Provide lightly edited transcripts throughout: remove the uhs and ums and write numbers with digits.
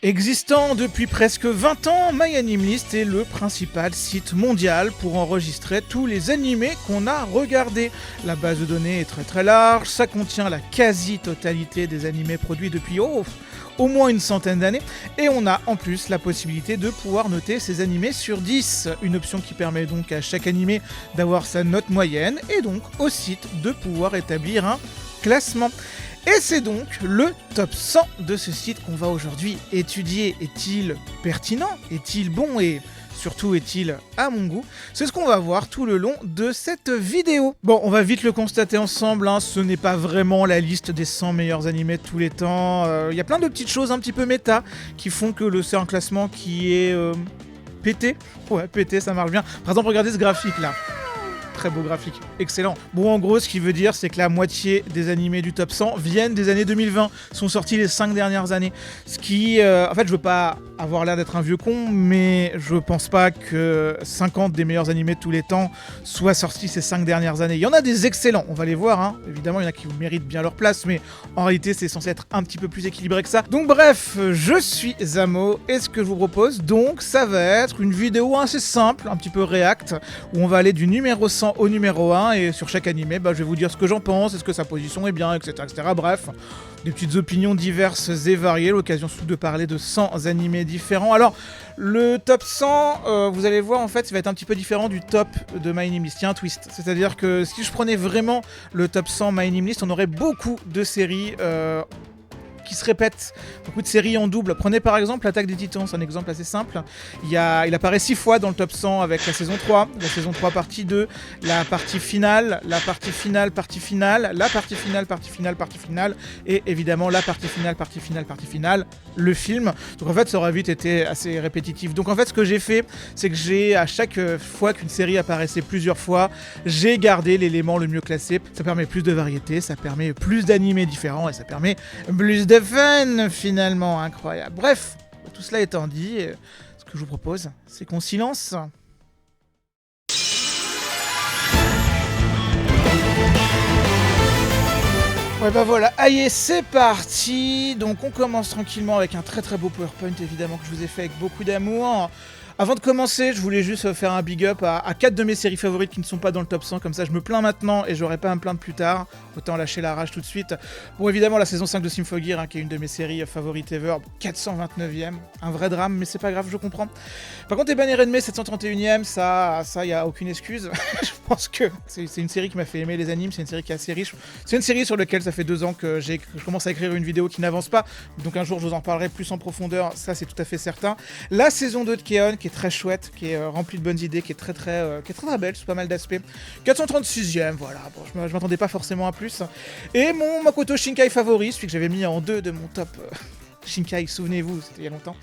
Existant depuis presque 20 ans, MyAnimeList est le principal site mondial pour enregistrer tous les animés qu'on a regardés. La base de données est très large, ça contient la quasi-totalité des animés produits depuis au moins une centaine d'années, et on a en plus la possibilité de pouvoir noter ces animés sur 10, une option qui permet donc à chaque animé d'avoir sa note moyenne, et donc au site de pouvoir établir un classement. Et c'est donc le top 100 de ce site qu'on va aujourd'hui étudier. Est-il pertinent? Est-il bon? Et surtout, est-il à mon goût? C'est ce qu'on va voir tout le long de cette vidéo. Bon, on va vite le constater ensemble, ce n'est pas vraiment la liste des 100 meilleurs animés de tous les temps. Y a plein de petites choses un petit peu méta qui font que c'est un classement qui est pété. Ouais, pété, ça marche bien. Par exemple, regardez ce graphique là. Très beau graphique, excellent. Bon, en gros, ce qui veut dire, c'est que la moitié des animés du top 100 viennent des années 2020, sont sortis les 5 dernières années. Ce qui, en fait, je veux pas avoir l'air d'être un vieux con, mais je pense pas que 50 des meilleurs animés de tous les temps soient sortis ces 5 dernières années. Il y en a des excellents, on va les voir, évidemment, il y en a qui méritent bien leur place, mais en réalité, c'est censé être un petit peu plus équilibré que ça. Donc bref, je suis Zamo, et ce que je vous propose, donc, ça va être une vidéo assez simple, un petit peu react, où on va aller du numéro 100 au numéro 1, et sur chaque animé, je vais vous dire ce que j'en pense, est-ce que sa position est bien, etc. Bref, des petites opinions diverses et variées, l'occasion surtout de parler de 100 animés différents. Alors, le top 100, vous allez voir, en fait, ça va être un petit peu différent du top de MyAnimeList. Il y a un twist, c'est-à-dire que si je prenais vraiment le top 100 MyAnimeList, on aurait beaucoup de séries qui se répètent, beaucoup de séries en double. Prenez par exemple l'Attaque des Titans, c'est un exemple assez simple. Il apparaît 6 fois dans le top 100 avec la saison 3, la saison 3 partie 2, la partie finale, la partie finale, partie finale, la partie finale, partie finale, partie finale, et évidemment la partie finale, partie finale, partie finale, le film. Donc en fait, ça aurait vite été assez répétitif. Donc en fait, ce que j'ai fait, c'est que à chaque fois qu'une série apparaissait plusieurs fois, j'ai gardé l'élément le mieux classé. Ça permet plus de variété, ça permet plus d'animés différents, et ça permet plus de fun finalement, incroyable. Bref, tout cela étant dit, ce que je vous propose, c'est qu'on s'y lance. Ouais voilà, allez c'est parti. Donc on commence tranquillement avec un très beau PowerPoint évidemment que je vous ai fait avec beaucoup d'amour. Avant de commencer, je voulais juste faire un big up à 4 de mes séries favorites qui ne sont pas dans le top 100, comme ça je me plains maintenant et j'aurai pas à me plaindre plus tard, autant lâcher la rage tout de suite. Bon évidemment la saison 5 de Symphogear, qui est une de mes séries favorites ever, 429ème, un vrai drame, mais c'est pas grave, je comprends. Par contre Eban Renmei 731ème, ça y a aucune excuse, je pense que c'est une série qui m'a fait aimer les animes, c'est une série qui est assez riche, c'est une série sur laquelle ça fait 2 ans que je commence à écrire une vidéo qui n'avance pas, donc un jour je vous en parlerai plus en profondeur, ça c'est tout à fait certain. La saison 2 de K-On! Qui est très chouette, qui est remplie de bonnes idées, qui est très belle sur pas mal d'aspects. 436ème, voilà, bon, je m'attendais pas forcément à plus. Et mon Makoto Shinkai favori, celui que j'avais mis en 2 de mon top Shinkai, souvenez-vous, c'était il y a longtemps.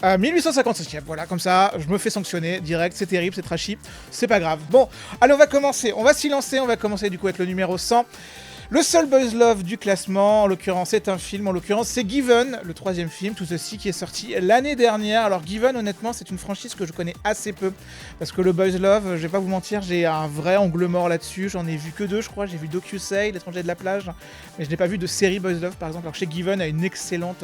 1855ème, voilà, comme ça, je me fais sanctionner direct, c'est terrible, c'est trashy, c'est pas grave. Bon, allez, on va commencer, on va s'y lancer, on va commencer du coup avec le numéro 100. Le seul Boys Love du classement, en l'occurrence c'est un film, en l'occurrence c'est Given, le 3e film, tout ceci qui est sorti l'année dernière. Alors Given, honnêtement, c'est une franchise que je connais assez peu, parce que le Boys Love, je vais pas vous mentir, j'ai un vrai angle mort là-dessus, j'en ai vu que 2 je crois, j'ai vu Dokusei, L'étranger de la plage, mais je n'ai pas vu de série Boys Love par exemple, alors chez Given a une excellente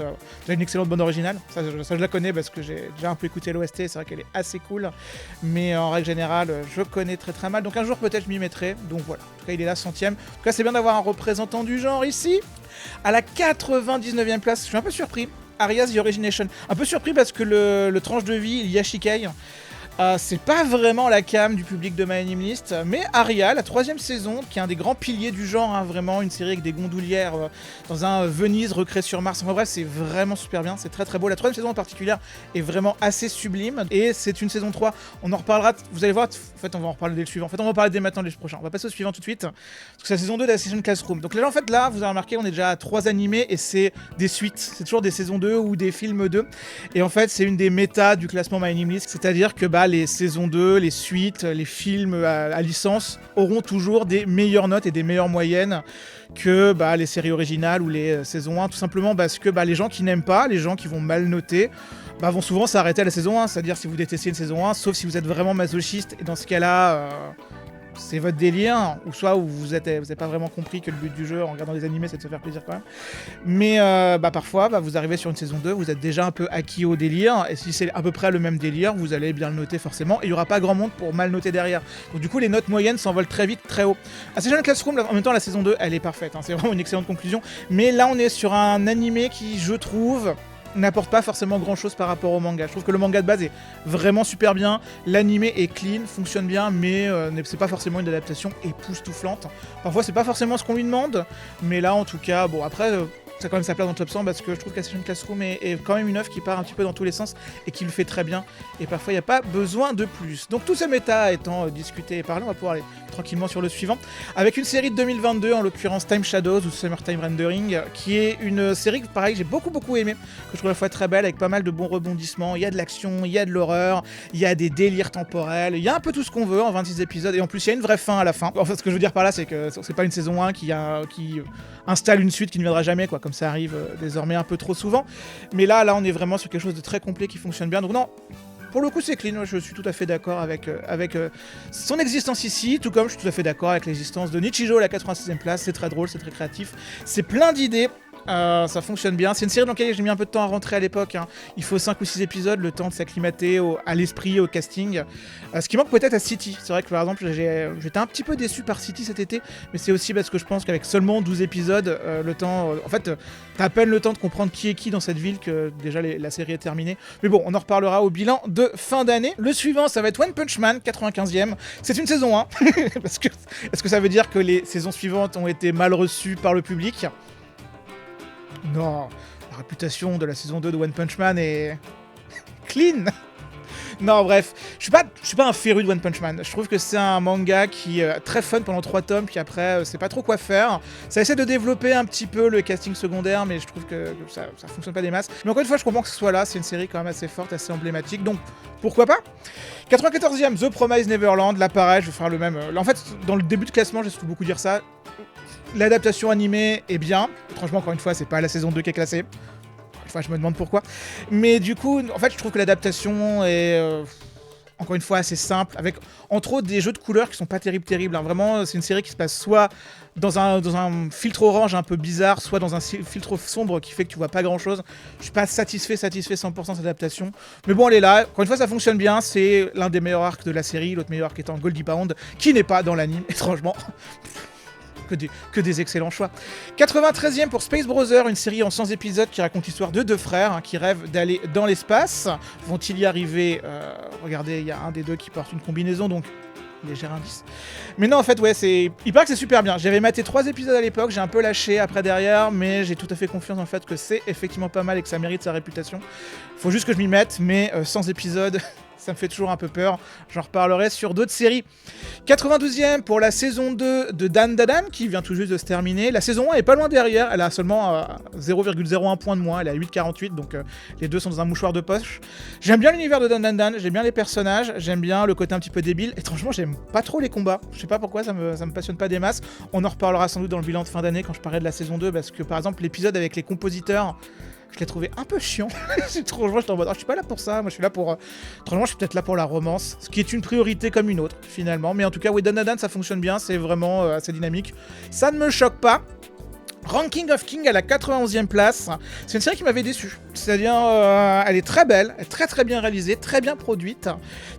bande originale, ça je la connais parce que j'ai déjà un peu écouté l'OST, c'est vrai qu'elle est assez cool, mais en règle générale, je connais très mal, donc un jour peut-être je m'y mettrai, donc voilà, en tout cas il est là 100ème, en tout cas c'est bien d'avoir un représentant du genre ici. À la 99ème place, je suis un peu surpris, Arias The Origination. Un peu surpris parce que le tranche de vie, Yashikai, c'est pas vraiment la came du public de MyAnimeList, mais Aria, la 3e saison, qui est un des grands piliers du genre, vraiment une série avec des gondolières dans un Venise recréé sur Mars. Enfin bref, c'est vraiment super bien, c'est très beau. La 3e saison en particulier est vraiment assez sublime, et c'est une saison 3. On en reparlera, vous allez voir, en fait on va en reparler dès le suivant. En fait on va en parler dès maintenant les prochains. On va passer au suivant tout de suite, parce que c'est la saison 2 de la Session Classroom. Donc là en fait, là, vous avez remarqué, on est déjà à 3 animés, et c'est des suites. C'est toujours des saisons 2 ou des films 2. Et en fait, c'est une des métas du classement MyAnimeList, c'est-à-dire que les saisons 2, les suites, les films à licence auront toujours des meilleures notes et des meilleures moyennes que les séries originales ou les saisons 1, tout simplement parce que les gens qui n'aiment pas, les gens qui vont mal noter, vont souvent s'arrêter à la saison 1, c'est-à-dire si vous détestez une saison 1, sauf si vous êtes vraiment masochiste, et dans ce cas-là, c'est votre délire, ou soit vous avez pas vraiment compris que le but du jeu en regardant les animés c'est de se faire plaisir quand même. Mais parfois vous arrivez sur une saison 2, vous êtes déjà un peu acquis au délire, et si c'est à peu près le même délire, vous allez bien le noter forcément, et il y aura pas grand monde pour mal noter derrière. Donc du coup les notes moyennes s'envolent très vite, très haut. Assassin's Classroom, en même temps la saison 2 elle est parfaite, hein, c'est vraiment une excellente conclusion, mais là on est sur un animé qui je trouve n'apporte pas forcément grand chose par rapport au manga. Je trouve que le manga de base est vraiment super bien, l'animé est clean, fonctionne bien, mais c'est pas forcément une adaptation époustouflante. Parfois c'est pas forcément ce qu'on lui demande, mais là en tout cas, bon après ça a quand même sa place dans le top 100 parce que je trouve qu'Assassin's Classroom est quand même une œuvre qui part un petit peu dans tous les sens et qui le fait très bien, et parfois il n'y a pas besoin de plus. Donc tous ces méta étant discutés et parlés, on va pouvoir aller tranquillement sur le suivant, avec une série de 2022, en l'occurrence Time Shadows ou Summertime Rendering, qui est une série que pareil j'ai beaucoup aimé, que je trouve à la fois très belle, avec pas mal de bons rebondissements, il y a de l'action, il y a de l'horreur, il y a des délires temporels, il y a un peu tout ce qu'on veut en 26 épisodes, et en plus il y a une vraie fin à la fin. En fait ce que je veux dire par là c'est que c'est pas une saison 1 qui installe une suite qui ne viendra jamais, quoi, comme ça arrive désormais un peu trop souvent, mais là on est vraiment sur quelque chose de très complet qui fonctionne bien, donc non, pour le coup c'est clean, je suis tout à fait d'accord avec son existence ici, tout comme je suis tout à fait d'accord avec l'existence de Nichijou à la 86e place, c'est très drôle, c'est très créatif, c'est plein d'idées. Ça fonctionne bien. C'est une série dans laquelle j'ai mis un peu de temps à rentrer à l'époque, hein. Il faut 5 ou 6 épisodes, le temps de s'acclimater à l'esprit, au casting. Ce qui manque peut-être à City. C'est vrai que par exemple, j'étais un petit peu déçu par City cet été, mais c'est aussi parce que je pense qu'avec seulement 12 épisodes, le temps. En fait, t'as à peine le temps de comprendre qui est qui dans cette ville que déjà la série est terminée. Mais bon, on en reparlera au bilan de fin d'année. Le suivant, ça va être One Punch Man, 95e. C'est une saison 1. Est-ce que ça veut dire que les saisons suivantes ont été mal reçues par le public ? Non, la réputation de la saison 2 de One Punch Man est clean. Non, bref, je suis pas un féru de One Punch Man. Je trouve que c'est un manga qui est très fun pendant 3 tomes, puis après, c'est pas trop quoi faire. Ça essaie de développer un petit peu le casting secondaire, mais je trouve que ça fonctionne pas des masses. Mais encore une fois, je comprends que ce soit là, c'est une série quand même assez forte, assez emblématique, donc pourquoi pas. 94e, The Promised Neverland, là pareil, je vais faire le même. Là, en fait, dans le début de classement, j'ai surtout beaucoup dire ça. L'adaptation animée est bien. Étrangement, encore une fois, c'est pas la saison 2 qui est classée. Enfin, je me demande pourquoi. Mais du coup, en fait, je trouve que l'adaptation est, encore une fois, assez simple, avec entre autres des jeux de couleurs qui sont pas terribles. Hein. Vraiment, c'est une série qui se passe soit dans un filtre orange un peu bizarre, soit dans un filtre sombre qui fait que tu vois pas grand-chose. Je suis pas satisfait 100% de cette adaptation. Mais bon, elle est là. Encore une fois, ça fonctionne bien. C'est l'un des meilleurs arcs de la série. L'autre meilleur arc étant Goldie Pound, qui n'est pas dans l'anime, étrangement. Que des excellents choix. 93e pour Space Brothers, une série en 100 épisodes qui raconte l'histoire de 2 frères qui rêvent d'aller dans l'espace. Vont-ils y arriver ? Regardez, il y a un des deux qui porte une combinaison, donc léger indice. Mais non, en fait, ouais, il paraît que c'est super bien. J'avais maté 3 épisodes à l'époque, j'ai un peu lâché après derrière, mais j'ai tout à fait confiance dans le fait que c'est effectivement pas mal et que ça mérite sa réputation. Faut juste que je m'y mette, mais 100 épisodes... ça me fait toujours un peu peur, j'en reparlerai sur d'autres séries. 92e pour la saison 2 de Dan Dadan, qui vient tout juste de se terminer. La saison 1 est pas loin derrière, elle a seulement 0,01 point de moins, elle est à 8,48, donc les deux sont dans un mouchoir de poche. J'aime bien l'univers de Dan Dadan, j'aime bien les personnages, j'aime bien le côté un petit peu débile. Étrangement, j'aime pas trop les combats, je sais pas pourquoi, ça me passionne pas des masses. On en reparlera sans doute dans le bilan de fin d'année quand je parlerai de la saison 2, parce que par exemple l'épisode avec les compositeurs, je l'ai trouvé un peu chiant. C'est trop, j'étais en mode, je suis pas là pour ça, moi je suis là pour... Étrangement, je suis peut-être là pour la romance, ce qui est une priorité comme une autre, finalement. Mais en tout cas, oui, Dan Dadan, ça fonctionne bien, c'est vraiment assez dynamique. Ça ne me choque pas. Ranking of King à la 91e place. C'est une série qui m'avait déçu. C'est-à-dire, elle est très belle, elle est très bien réalisée, très bien produite,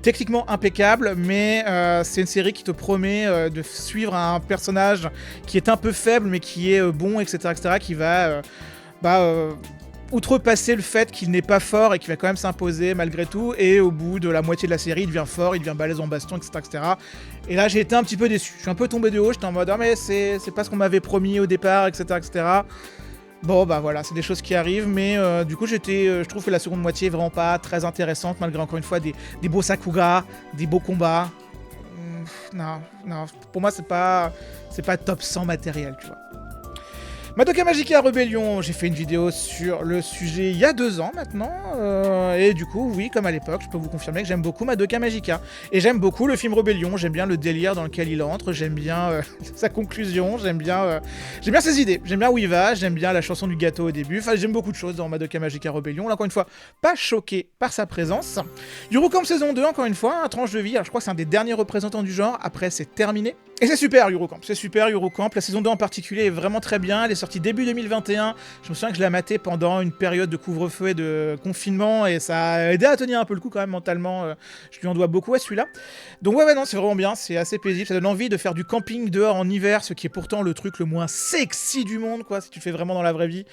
techniquement impeccable, mais c'est une série qui te promet de suivre un personnage qui est un peu faible, mais qui est bon, etc., qui va... outrepasser le fait qu'il n'est pas fort et qu'il va quand même s'imposer malgré tout, et au bout de la moitié de la série, il devient fort, il devient balèze en baston, etc. Et là, j'ai été un petit peu déçu. Je suis un peu tombé de haut, j'étais en mode « Ah mais c'est pas ce qu'on m'avait promis au départ, etc. » Bon, bah voilà, c'est des choses qui arrivent, mais du coup, je trouve que la seconde moitié est vraiment pas très intéressante, malgré encore une fois des beaux sakuga, des beaux combats. Non, pour moi, c'est pas top 100 matériel, tu vois. Madoka Magica Rebellion, j'ai fait une vidéo sur le sujet il y a 2 ans maintenant, et du coup, oui, comme à l'époque, je peux vous confirmer que j'aime beaucoup Madoka Magica. Et j'aime beaucoup le film Rebellion, j'aime bien le délire dans lequel il entre, j'aime bien sa conclusion, j'aime bien ses idées, j'aime bien où il va, j'aime bien la chanson du gâteau au début, enfin j'aime beaucoup de choses dans Madoka Magica Rebellion. Là, encore une fois, pas choqué par sa présence. Yuru Camp saison 2, encore une fois, un tranche de vie, alors je crois que c'est un des derniers représentants du genre, après c'est terminé. Et c'est super Yuru Camp, c'est super Yuru Camp, la saison 2 en particulier est vraiment très bien, elle est sortie début 2021, je me souviens que je l'ai maté pendant une période de couvre-feu et de confinement, et ça a aidé à tenir un peu le coup quand même mentalement, je lui en dois beaucoup à celui-là. Donc ouais non, c'est vraiment bien, c'est assez paisible, ça donne envie de faire du camping dehors en hiver, ce qui est pourtant le truc le moins sexy du monde, quoi, si tu le fais vraiment dans la vraie vie.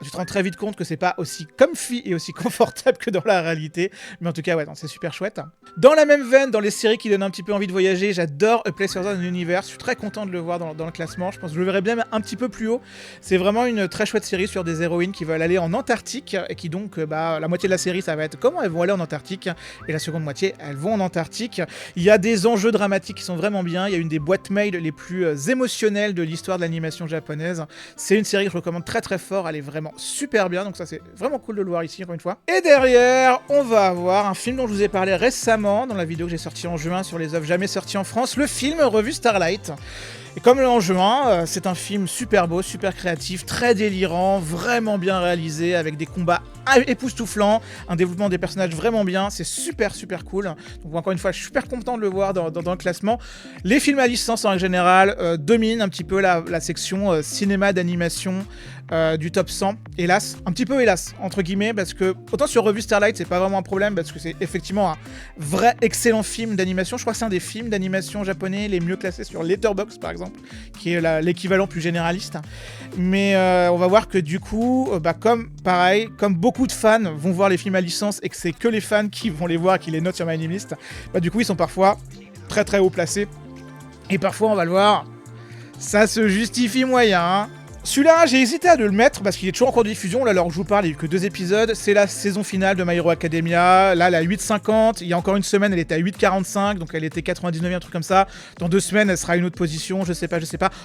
Tu te rends très vite compte que c'est pas aussi comfy et aussi confortable que dans la réalité. Mais en tout cas, ouais, c'est super chouette. Dans la même veine, dans les séries qui donnent un petit peu envie de voyager, j'adore A Place Further in the Universe. Je suis très content de le voir dans le classement. Je pense que je le verrai bien un petit peu plus haut. C'est vraiment une très chouette série sur des héroïnes qui veulent aller en Antarctique et qui donc, la moitié de la série, ça va être comment elles vont aller en Antarctique. Et la seconde moitié, elles vont en Antarctique. Il y a des enjeux dramatiques qui sont vraiment bien. Il y a une des boîtes mail les plus émotionnelles de l'histoire de l'animation japonaise. C'est une série que je recommande très très fort. Elle est vraiment super bien, donc ça c'est vraiment cool de le voir ici encore une fois. Et derrière, on va avoir un film dont je vous ai parlé récemment dans la vidéo que j'ai sortie en juin sur les œuvres jamais sorties en France, le film Revue Starlight. Et comme en juin, c'est un film super beau, super créatif, très délirant, vraiment bien réalisé, avec des combats époustouflants, un développement des personnages vraiment bien, c'est super cool. Donc encore une fois, je suis super content de le voir dans le classement. Les films à licence en règle générale dominent un petit peu la section cinéma d'animation du top 100, hélas, un petit peu hélas, entre guillemets, parce que autant sur Revue Starlight, c'est pas vraiment un problème, parce que c'est effectivement un vrai excellent film d'animation. Je crois que c'est un des films d'animation japonais les mieux classés sur Letterboxd, par exemple, qui est l'équivalent plus généraliste. Mais on va voir que du coup, comme beaucoup de fans vont voir les films à licence et que c'est que les fans qui vont les voir et qui les notent sur MyAnimeList, du coup, ils sont parfois très très haut placés. Et parfois, on va le voir, ça se justifie moyen, hein. Celui-là, j'ai hésité à le mettre parce qu'il est toujours en cours de diffusion. Là, alors je vous parle, il n'y a eu que 2 épisodes. C'est la saison finale de My Hero Academia. Là, elle est à 8,50. Il y a encore une semaine, elle était à 8,45. Donc, elle était 99e, un truc comme ça. Dans 2 semaines, elle sera à une autre position. Je sais pas.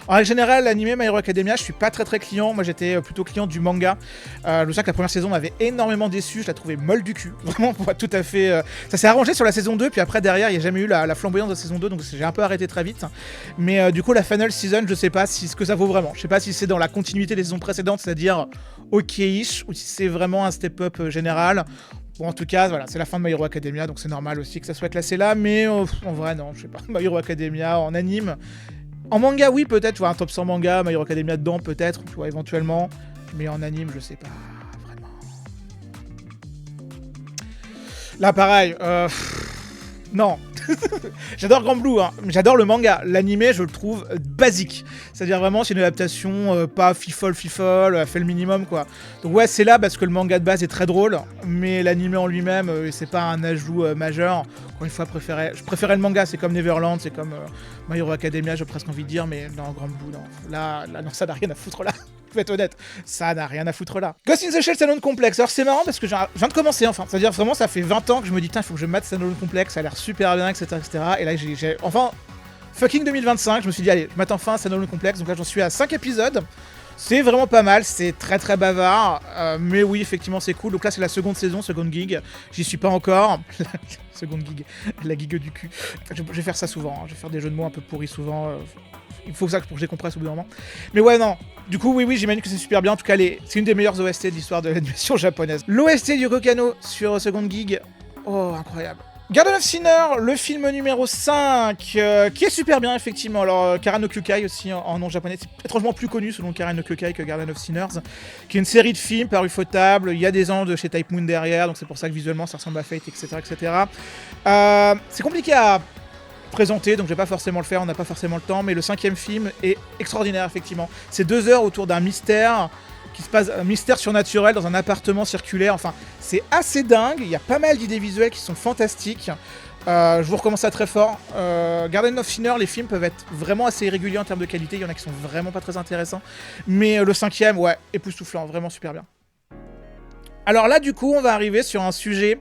En règle générale, l'anime My Hero Academia, je suis pas très client. Moi, j'étais plutôt client du manga. Je sais que la première saison m'avait énormément déçu. Je la trouvais molle du cul. Vraiment, pour être tout à fait. Ça s'est arrangé sur la saison 2. Puis après, derrière, il n'y a jamais eu la flamboyance de la saison 2. Donc, j'ai un peu arrêté très vite. Mais du coup, la final season, je sais pas ce que ça vaut vraiment. Je sais pas si c'est dans la continuité des saisons précédentes, c'est-à-dire ok-ish, ou si c'est vraiment un step-up général. Bon, en tout cas, voilà, c'est la fin de My Hero Academia, donc c'est normal aussi que ça soit classé là, mais en vrai, non, je sais pas. My Hero Academia en anime. En manga, oui, peut-être, tu vois, un top 100 manga, My Hero Academia dedans, peut-être, tu vois, éventuellement. Mais en anime, je sais pas, vraiment. Là, pareil, non. J'adore Grand Blue, hein. J'adore le manga. L'animé, je le trouve basique. C'est-à-dire vraiment, c'est une adaptation pas fifole, elle fait le minimum, quoi. Donc ouais, c'est là parce que le manga de base est très drôle, mais l'animé en lui-même, c'est pas un ajout majeur. Encore une fois, je préférais le manga, c'est comme Neverland, c'est comme My Hero Academia, j'ai presque envie de dire, mais non, Grand Blue, non. Là, non, ça n'a rien à foutre là. Je vais être honnête, ça n'a rien à foutre là. Ghost in the Shell Stallone Complex. Alors c'est marrant parce que je viens de commencer enfin. C'est-à-dire vraiment ça fait 20 ans que je me dis tiens, il faut que je mate Stallone Complex, ça a l'air super bien, etc. Et là j'ai enfin fucking 2025, je me suis dit allez, je mate enfin Stallone Complex. Donc là j'en suis à 5 épisodes. C'est vraiment pas mal, c'est très bavard, mais oui effectivement c'est cool. Donc là c'est la seconde saison, seconde gig, j'y suis pas encore. Seconde gig, la gig du cul. Je vais faire ça souvent, hein. Je vais faire des jeux de mots un peu pourris souvent. Il faut ça pour que je les compresse au bout d'un moment. Mais ouais, non. Du coup, oui, j'imagine que c'est super bien. En tout cas, c'est une des meilleures OST de l'histoire de l'animation japonaise. L'OST du Kokano sur Second Gig. Oh, incroyable. Garden of Sinner, le film numéro 5, qui est super bien, effectivement. Alors, Kara no Kyukai aussi, en nom japonais. C'est étrangement plus connu, selon Kara no Kyukai, que Garden of Sinners, qui est une série de films parus fautables. Il y a des ans de chez Type Moon derrière, donc c'est pour ça que visuellement, ça ressemble à Fate, etc. C'est compliqué à présenté, donc je vais pas forcément le faire, on n'a pas forcément le temps, mais le 5e film est extraordinaire, effectivement. C'est 2 heures autour d'un mystère qui se passe, un mystère surnaturel dans un appartement circulaire, enfin, c'est assez dingue, il y a pas mal d'idées visuelles qui sont fantastiques. Je vous recommence ça très fort. Garden of Sinner, les films peuvent être vraiment assez irréguliers en termes de qualité, il y en a qui sont vraiment pas très intéressants, mais le 5e, ouais, époustouflant, vraiment super bien. Alors là, du coup, on va arriver sur un sujet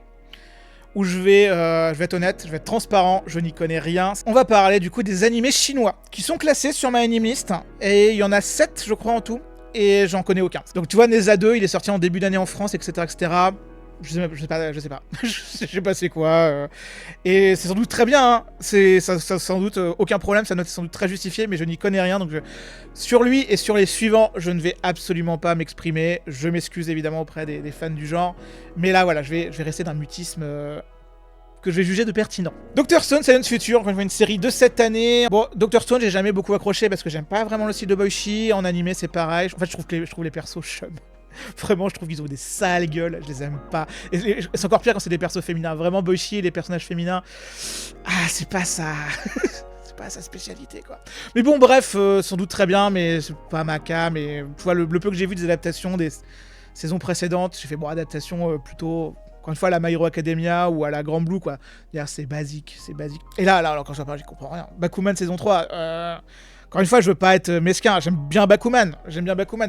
où je vais être honnête, je vais être transparent, je n'y connais rien. On va parler du coup des animés chinois qui sont classés sur MyAnimeList, et il y en a 7 je crois en tout. et j'en connais aucun. Donc tu vois, Neza 2, il est sorti en début d'année en France, etc., etc. Je sais pas, je sais pas c'est quoi. Et c'est sans doute très bien, hein. Ça sans doute aucun problème, sa note est sans doute très justifiée, mais je n'y connais rien, donc sur lui et sur les suivants, je ne vais absolument pas m'exprimer. Je m'excuse évidemment auprès des fans du genre, mais là voilà, je vais rester d'un mutisme que je vais juger de pertinent. Dr. Stone, Silence Future, encore une fois une série de cette année. Bon, Dr. Stone, j'ai jamais beaucoup accroché parce que j'aime pas vraiment le style de Boichi. En animé, c'est pareil. En fait, je trouve les persos chum. Vraiment, je trouve qu'ils ont des sales gueules, je les aime pas. Et c'est encore pire quand c'est des persos féminins. Vraiment, Boichi et les personnages féminins, c'est pas ça. C'est pas sa spécialité, quoi. Mais bon, bref, sans doute très bien, mais c'est pas ma cam. Mais tu vois, le peu que j'ai vu des adaptations des saisons précédentes, j'ai fait adaptation plutôt. Encore une fois, à la My Hero Academia ou à la Grand Blue, quoi. C'est basique, c'est basique. Et là, quand j'en parle, j'y comprends rien. Bakuman saison 3, encore une fois, je veux pas être mesquin, j'aime bien Bakuman,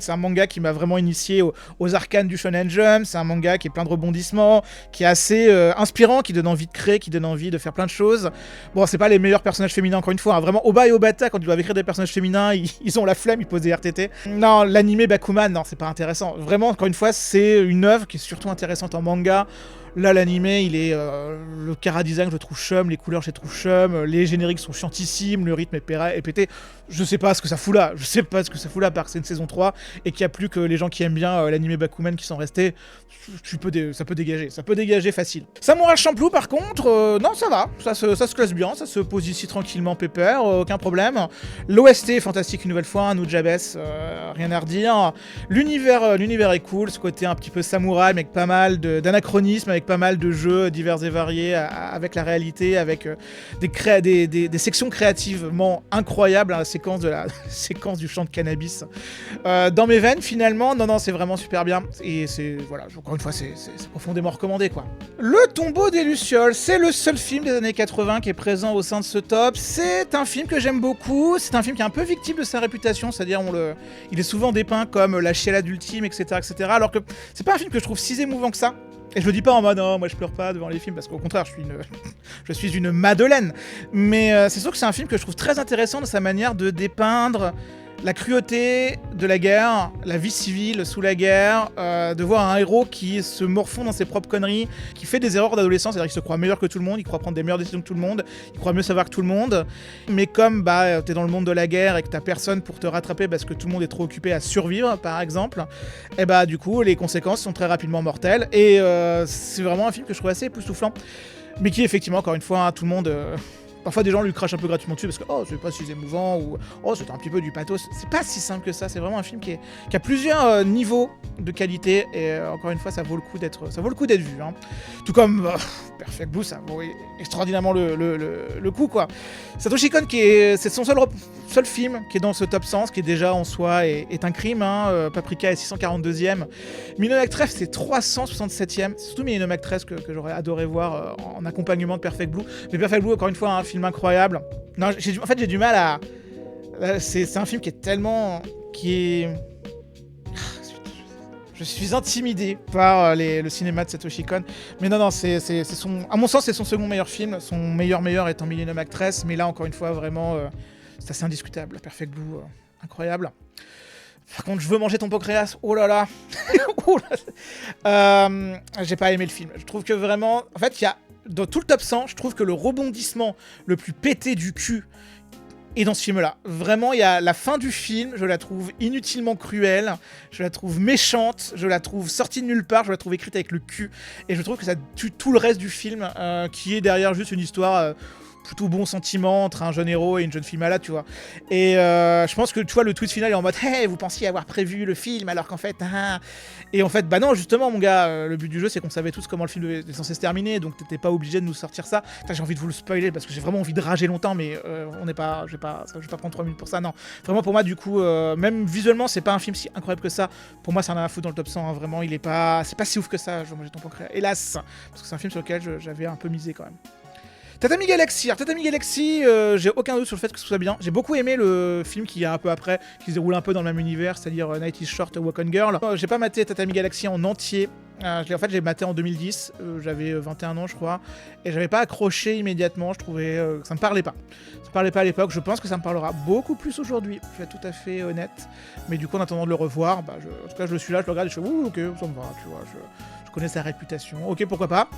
c'est un manga qui m'a vraiment initié aux arcanes du Shonen Jump, c'est un manga qui est plein de rebondissements, qui est assez inspirant, qui donne envie de créer, qui donne envie de faire plein de choses. Bon, c'est pas les meilleurs personnages féminins, encore une fois, hein. Vraiment, Oba et Obata, quand ils doivent écrire des personnages féminins, ils ont la flemme, ils posent des RTT. Non, l'animé Bakuman, non, c'est pas intéressant. Vraiment, encore une fois, c'est une œuvre qui est surtout intéressante en manga. Là, l'animé, il est. Le chara-design, je le trouve chum, les couleurs, je les trouve chum, les génériques sont chiantissimes, le rythme est pété. Je sais pas ce que ça fout là, parce que c'est une saison 3 et qu'il n'y a plus que les gens qui aiment bien l'animé Bakuman qui sont restés. Ça peut dégager facile. Samurai Champloo, par contre, non, ça va, ça se classe bien, ça se pose ici tranquillement, pépère, aucun problème. L'OST est fantastique une nouvelle fois, Nujabes, rien à redire. L'univers est cool, ce côté un petit peu samouraï, mais avec pas mal d'anachronismes, avec pas mal de jeux divers et variés, avec la réalité, avec des sections créativement incroyables, hein, la séquence du champ de cannabis. Dans mes veines, finalement, non, c'est vraiment super bien. Et c'est, voilà, encore une fois, c'est profondément recommandé, quoi. Le Tombeau des Lucioles, c'est le seul film des années 80 qui est présent au sein de ce top. C'est un film que j'aime beaucoup, c'est un film qui est un peu victime de sa réputation, c'est-à-dire il est souvent dépeint comme la chialade ultime, etc., etc., alors que c'est pas un film que je trouve si émouvant que ça. Et je le dis pas en mode non, moi je pleure pas devant les films parce qu'au contraire je suis une madeleine. Mais c'est sûr que c'est un film que je trouve très intéressant dans sa manière de dépeindre la cruauté de la guerre, la vie civile sous la guerre, de voir un héros qui se morfond dans ses propres conneries, qui fait des erreurs d'adolescence, c'est-à-dire qu'il se croit meilleur que tout le monde, il croit prendre des meilleures décisions que tout le monde, il croit mieux savoir que tout le monde, mais comme t'es dans le monde de la guerre et que t'as personne pour te rattraper parce que tout le monde est trop occupé à survivre, par exemple, et du coup les conséquences sont très rapidement mortelles, et c'est vraiment un film que je trouve assez époustouflant, mais qui effectivement, encore une fois, hein, tout le monde... Parfois des gens lui crachent un peu gratuitement dessus parce que c'est pas si émouvant ou c'est un petit peu du pathos. C'est pas si simple que ça, c'est vraiment un film qui a plusieurs niveaux de qualité et encore une fois ça vaut le coup d'être vu, hein. Tout comme Perfect Blue, ça vaut extraordinairement le coup, quoi. Satoshi Kon, c'est son seul film qui est dans ce top 100, ce qui est déjà en soi est un crime, hein. Paprika est 642e, Minomac Tref c'est 367e, c'est surtout Minomac Tref que j'aurais adoré voir en accompagnement de Perfect Blue. Mais Perfect Blue, encore une fois, un film incroyable. Non, j'ai du mal à... C'est un film qui est tellement... Je suis intimidé par le cinéma de Satoshi Kon. Mais non, à mon sens, c'est son second meilleur film. Son meilleur étant Millennium Actress. Mais là, encore une fois, vraiment, c'est assez indiscutable. Perfect Blue, incroyable. Par contre, je veux manger ton pancréas. Oh là là. Oh là. J'ai pas aimé le film. Je trouve que vraiment... En fait, il y a... Dans tout le top 100, je trouve que le rebondissement le plus pété du cul est dans ce film-là. Vraiment, il y a la fin du film, je la trouve inutilement cruelle, je la trouve méchante, je la trouve sortie de nulle part, je la trouve écrite avec le cul, et je trouve que ça tue tout le reste du film, qui est derrière juste une histoire... plutôt bon sentiment entre un jeune héros et une jeune fille malade, tu vois. Et je pense que, tu vois, le twist final est en mode « Hey, vous pensiez avoir prévu le film, alors qu'en fait... Et en fait, non, justement, mon gars, le but du jeu, c'est qu'on savait tous comment le film était censé se terminer, donc t'étais pas obligé de nous sortir ça. Putain, j'ai envie de vous le spoiler, parce que j'ai vraiment envie de rager longtemps, mais je vais pas prendre 3 minutes pour ça, non. Vraiment, pour moi, du coup, même visuellement, c'est pas un film si incroyable que ça. Pour moi, c'est un à foutre dans le top 100, hein. Vraiment, c'est pas si ouf que ça, Je vais manger ton pancréas. Hélas, parce que c'est un film sur lequel j'avais un peu misé, quand même. Tatami Galaxy. Alors, Tatami Galaxy, j'ai aucun doute sur le fait que ce soit bien. J'ai beaucoup aimé le film qui est un peu après, qui se déroule un peu dans le même univers, c'est-à-dire Night is Short, Walk on Girl. J'ai pas maté Tatami Galaxy en entier. En fait, j'ai maté en 2010, j'avais 21 ans je crois, et j'avais pas accroché immédiatement, je trouvais que ça me parlait pas. Ça me parlait pas à l'époque, je pense que ça me parlera beaucoup plus aujourd'hui, je vais être tout à fait honnête. Mais du coup, en attendant de le revoir, en tout cas, je suis là, je le regarde et je fais ouh, ok, ça me va, tu vois, je connais sa réputation, ok, pourquoi pas.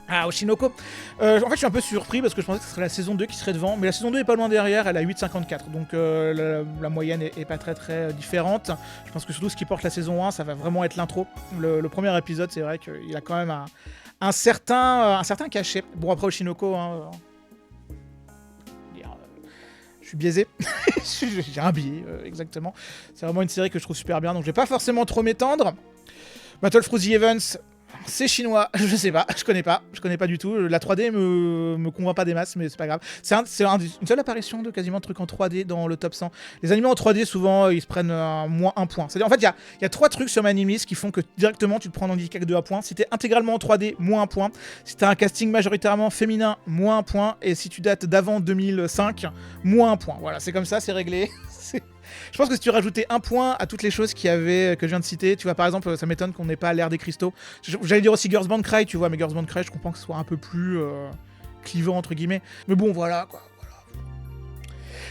Ah, Oshinoko. En fait, je suis un peu surpris parce que je pensais que ce serait la saison 2 qui serait devant, mais la saison 2 est pas loin derrière, elle a 8,54, donc la moyenne est pas très différente. Je pense que surtout ce qui porte la saison 1, ça va vraiment être l'intro. Le premier épisode, c'est vrai qu'il a quand même un certain cachet. Bon, après Oshinoko, hein, je suis biaisé. J'ai un biais, exactement. C'est vraiment une série que je trouve super bien, donc je vais pas forcément trop m'étendre. Battle for the Events, c'est chinois, je sais pas, je connais pas du tout. La 3D me convainc pas des masses, mais c'est pas grave. C'est une seule apparition de quasiment de trucs en 3D dans le top 100. Les animés en 3D, souvent, ils se prennent moins 1 point. C'est-à-dire, en fait, il y a 3 trucs sur Manimis qui font que directement tu te prends un handicap de 1 point. Si t'es intégralement en 3D, moins 1 point. Si t'as un casting majoritairement féminin, moins 1 point. Et si tu dates d'avant 2005, moins 1 point. Voilà, c'est comme ça, c'est réglé. Je pense que si tu rajoutais 1 point à toutes les choses que je viens de citer, tu vois, par exemple, ça m'étonne qu'on n'ait pas l'ère des cristaux. J'allais dire aussi Girls Band Cry, tu vois, mais Girls Band Cry, je comprends que ce soit un peu plus clivant, entre guillemets. Mais bon, voilà, quoi. Voilà.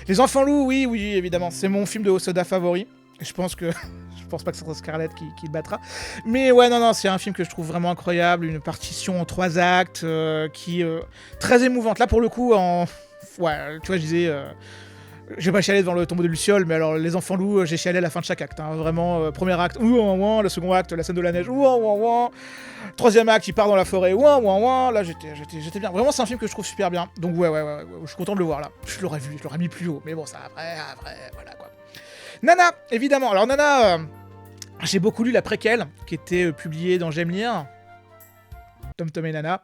Les Enfants Loups, oui, évidemment, c'est mon film de Hosoda favori. Et je pense pas que ce sera Scarlett qui le battra. Mais ouais, non, c'est un film que je trouve vraiment incroyable. Une partition en 3 actes qui est très émouvante. Là, pour le coup, ouais, tu vois, je disais... J'ai pas chialé devant le tombeau de Luciole, mais alors les Enfants Loups, j'ai chialé à la fin de chaque acte. Hein. Vraiment, premier acte, le second acte, la scène de la neige, troisième acte, il part dans la forêt, là j'étais bien. Vraiment, c'est un film que je trouve super bien. Donc ouais, je suis content de le voir là. Je l'aurais mis plus haut, mais bon, ça après, voilà quoi. Nana, évidemment. Alors Nana, j'ai beaucoup lu la préquelle qui était publiée dans J'aime lire. Tom et Nana.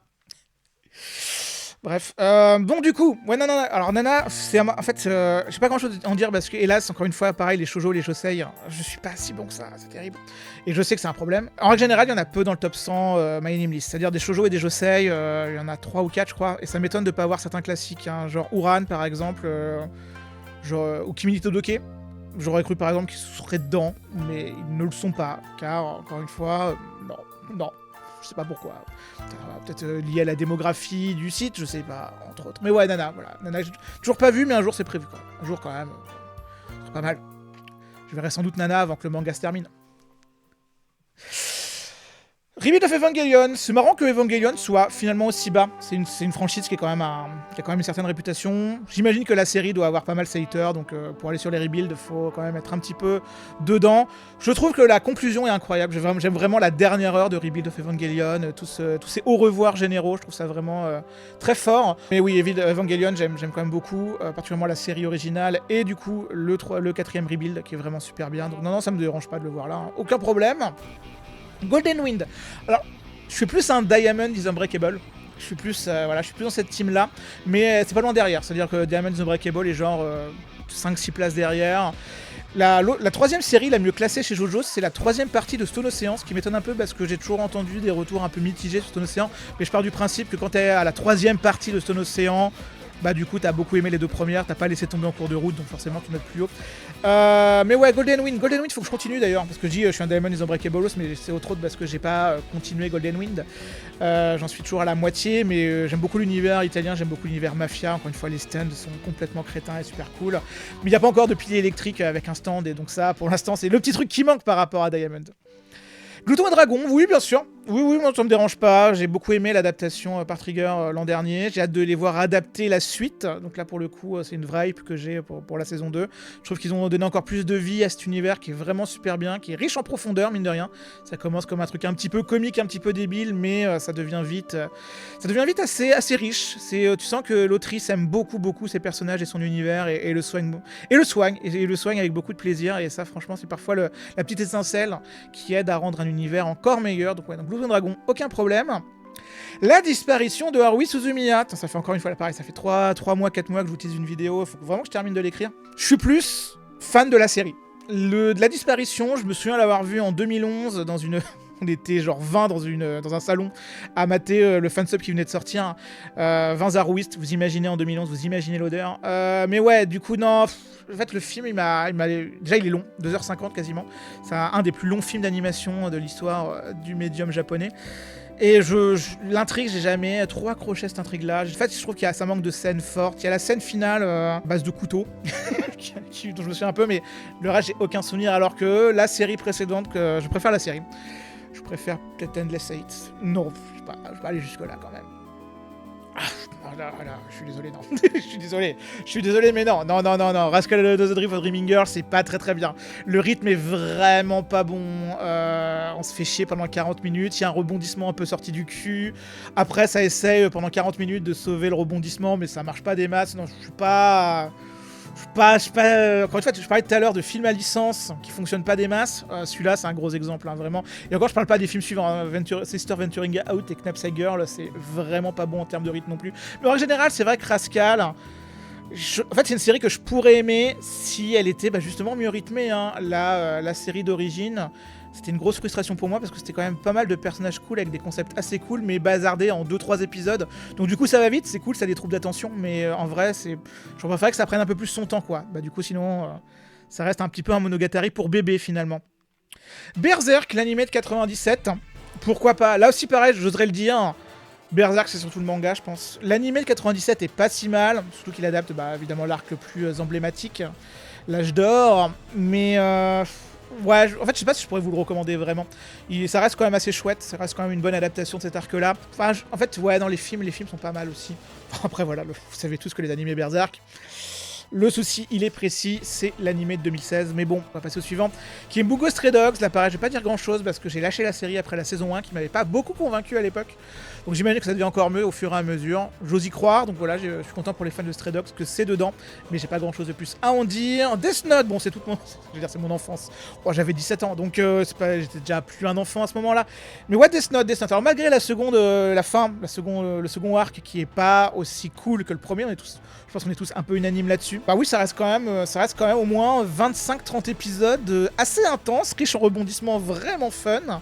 Bref, donc du coup, ouais, non, alors Nana, c'est en fait, j'ai pas grand chose à en dire parce que, hélas, encore une fois, pareil, les shoujo, les shosei, je suis pas si bon que ça, c'est terrible. Et je sais que c'est un problème. En règle générale, il y en a peu dans le top 100 My Name List, c'est-à-dire des shoujo et des josei, il y en a 3 ou 4, je crois, et ça m'étonne de pas avoir certains classiques, hein, genre Uran par exemple, ou Kimi ni Todoke. J'aurais cru par exemple qu'ils seraient dedans, mais ils ne le sont pas, car, encore une fois, non. Je sais pas pourquoi. Peut-être lié à la démographie du site, je sais pas, entre autres. Mais ouais, Nana, voilà. Nana, j'ai toujours pas vu, mais un jour c'est prévu quand même. Un jour quand même, c'est pas mal. Je verrai sans doute Nana avant que le manga se termine. Rebuild of Evangelion, c'est marrant que Evangelion soit finalement aussi bas. C'est une franchise qui a quand même une certaine réputation. J'imagine que la série doit avoir pas mal ses haters, donc pour aller sur les rebuilds, il faut quand même être un petit peu dedans. Je trouve que la conclusion est incroyable. J'aime vraiment la dernière heure de Rebuild of Evangelion, tous ces au revoir généraux, je trouve ça vraiment très fort. Mais oui, Evangelion, j'aime quand même beaucoup, particulièrement la série originale, et du coup le 4ème rebuild qui est vraiment super bien. Donc non, ça me dérange pas de le voir là, hein. Aucun problème. Golden Wind. Alors, je suis plus un Diamond is Unbreakable. Je suis plus dans cette team là. Mais c'est pas loin derrière. C'est-à-dire que Diamond is Unbreakable est genre 5-6 places derrière. La 3ème série la mieux classée chez JoJo, c'est la 3ème partie de Stone Ocean, ce qui m'étonne un peu parce que j'ai toujours entendu des retours un peu mitigés sur Stone Ocean. Mais je pars du principe que quand t'es à la 3ème partie de Stone Ocean, bah du coup t'as beaucoup aimé les 2 premières, t'as pas laissé tomber en cours de route, donc forcément tu notes plus haut. Mais ouais, Golden Wind, faut que je continue d'ailleurs, parce que je dis je suis un Diamond is Unbreakable, mais c'est autre chose parce que j'ai pas continué Golden Wind. J'en suis toujours à la moitié, mais j'aime beaucoup l'univers italien, j'aime beaucoup l'univers mafia. Encore une fois, les stands sont complètement crétins et super cool. Mais il n'y a pas encore de pilier électrique avec un stand, et donc ça, pour l'instant, c'est le petit truc qui manque par rapport à Diamond. Glouton et Dragon, oui, bien sûr. Oui, moi ça me dérange pas. J'ai beaucoup aimé l'adaptation par Trigger l'an dernier. J'ai hâte de les voir adapter la suite. Donc là, pour le coup, c'est une vraie hype que j'ai pour la saison 2. Je trouve qu'ils ont donné encore plus de vie à cet univers qui est vraiment super bien, qui est riche en profondeur, mine de rien. Ça commence comme un truc un petit peu comique, un petit peu débile, mais ça devient vite assez riche. Tu sens que l'autrice aime beaucoup ses personnages et son univers et le soigne avec beaucoup de plaisir. Et ça, franchement, c'est parfois la petite étincelle qui aide à rendre un univers encore meilleur. Donc ouais, donc Blue Dragon, aucun problème. La disparition de Haruhi Suzumiya. Ça fait encore une fois pareil, ça fait 3 mois, 4 mois que je vous tease une vidéo, il faut vraiment que je termine de l'écrire. Je suis plus fan de la série. De la disparition, je me souviens l'avoir vu en 2011 dans une On était genre 20 dans un salon à mater le fansub qui venait de sortir. 20 Zarouist, vous imaginez en 2011, vous imaginez l'odeur. Mais ouais, du coup, non. En fait, le film, déjà, il est long, 2h50 quasiment. C'est un des plus longs films d'animation de l'histoire du médium japonais. Et l'intrigue, j'ai jamais trop accroché à cette intrigue-là. En fait, je trouve qu'il y a, ça manque de scènes fortes. Il y a la scène finale à base de couteau, dont je me souviens un peu, mais le reste, j'ai aucun souvenir. Alors que la série précédente, je préfère la série. Je préfère peut-être Endless Eight. Non, je vais pas aller jusque-là quand même. Je suis désolé, non. je suis désolé, mais non. Rascal Does the Dream of Dreaming Girl, c'est pas très très bien. Le rythme est vraiment pas bon. On se fait chier pendant 40 minutes. Il y a un rebondissement un peu sorti du cul. Après, ça essaye pendant 40 minutes de sauver le rebondissement, mais ça marche pas des masses. Non, je suis pas. Encore une fois, je parlais tout à l'heure de films à licence qui fonctionnent pas des masses. Celui-là, c'est un gros exemple, hein, vraiment. Et encore, je parle pas des films suivants. Hein. Sister Venturing Out et Knapsack Girl, c'est vraiment pas bon en termes de rythme non plus. Mais en général, c'est vrai que Rascal, en fait, c'est une série que je pourrais aimer si elle était justement mieux rythmée. Hein. La série d'origine, c'était une grosse frustration pour moi parce que c'était quand même pas mal de personnages cool avec des concepts assez cool, mais bazardés en 2-3 épisodes. Donc du coup, ça va vite, c'est cool, ça a des troubles d'attention, mais en vrai, je préférerais que ça prenne un peu plus son temps, quoi. Du coup, sinon, ça reste un petit peu un monogatari pour bébé, finalement. Berserk, l'animé de 97, pourquoi pas. Là aussi, pareil, j'oserais le dire. Berserk, c'est surtout le manga, je pense. L'animé de 97 est pas si mal, surtout qu'il adapte évidemment l'arc le plus emblématique, l'âge d'or, mais ouais, en fait, je sais pas si je pourrais vous le recommander vraiment. Ça reste quand même assez chouette, ça reste quand même une bonne adaptation de cet arc-là. Enfin, en fait, ouais, dans les films sont pas mal aussi. Après, voilà, vous savez tous que les animés Berserk. Le souci, il est précis, c'est l'animé de 2016. Mais bon, on va passer au suivant, qui est Bungo Stray Dogs. Là, pareil, je vais pas dire grand-chose parce que j'ai lâché la série après la saison 1 qui m'avait pas beaucoup convaincu à l'époque. Donc j'imagine que ça devient encore mieux au fur et à mesure. J'ose y croire, donc voilà, je suis content pour les fans de Stray Dogs que c'est dedans. Mais j'ai pas grand-chose de plus à en dire. Death Note, bon, c'est c'est mon enfance. Oh, j'avais 17 ans, donc j'étais déjà plus un enfant à ce moment-là. Mais ouais, Death Note. Alors malgré la seconde, le second arc qui est pas aussi cool que le premier, je pense qu'on est tous un peu unanimes là-dessus. Bah oui, ça reste quand même au moins 25-30 épisodes assez intenses, riches en rebondissements vraiment fun.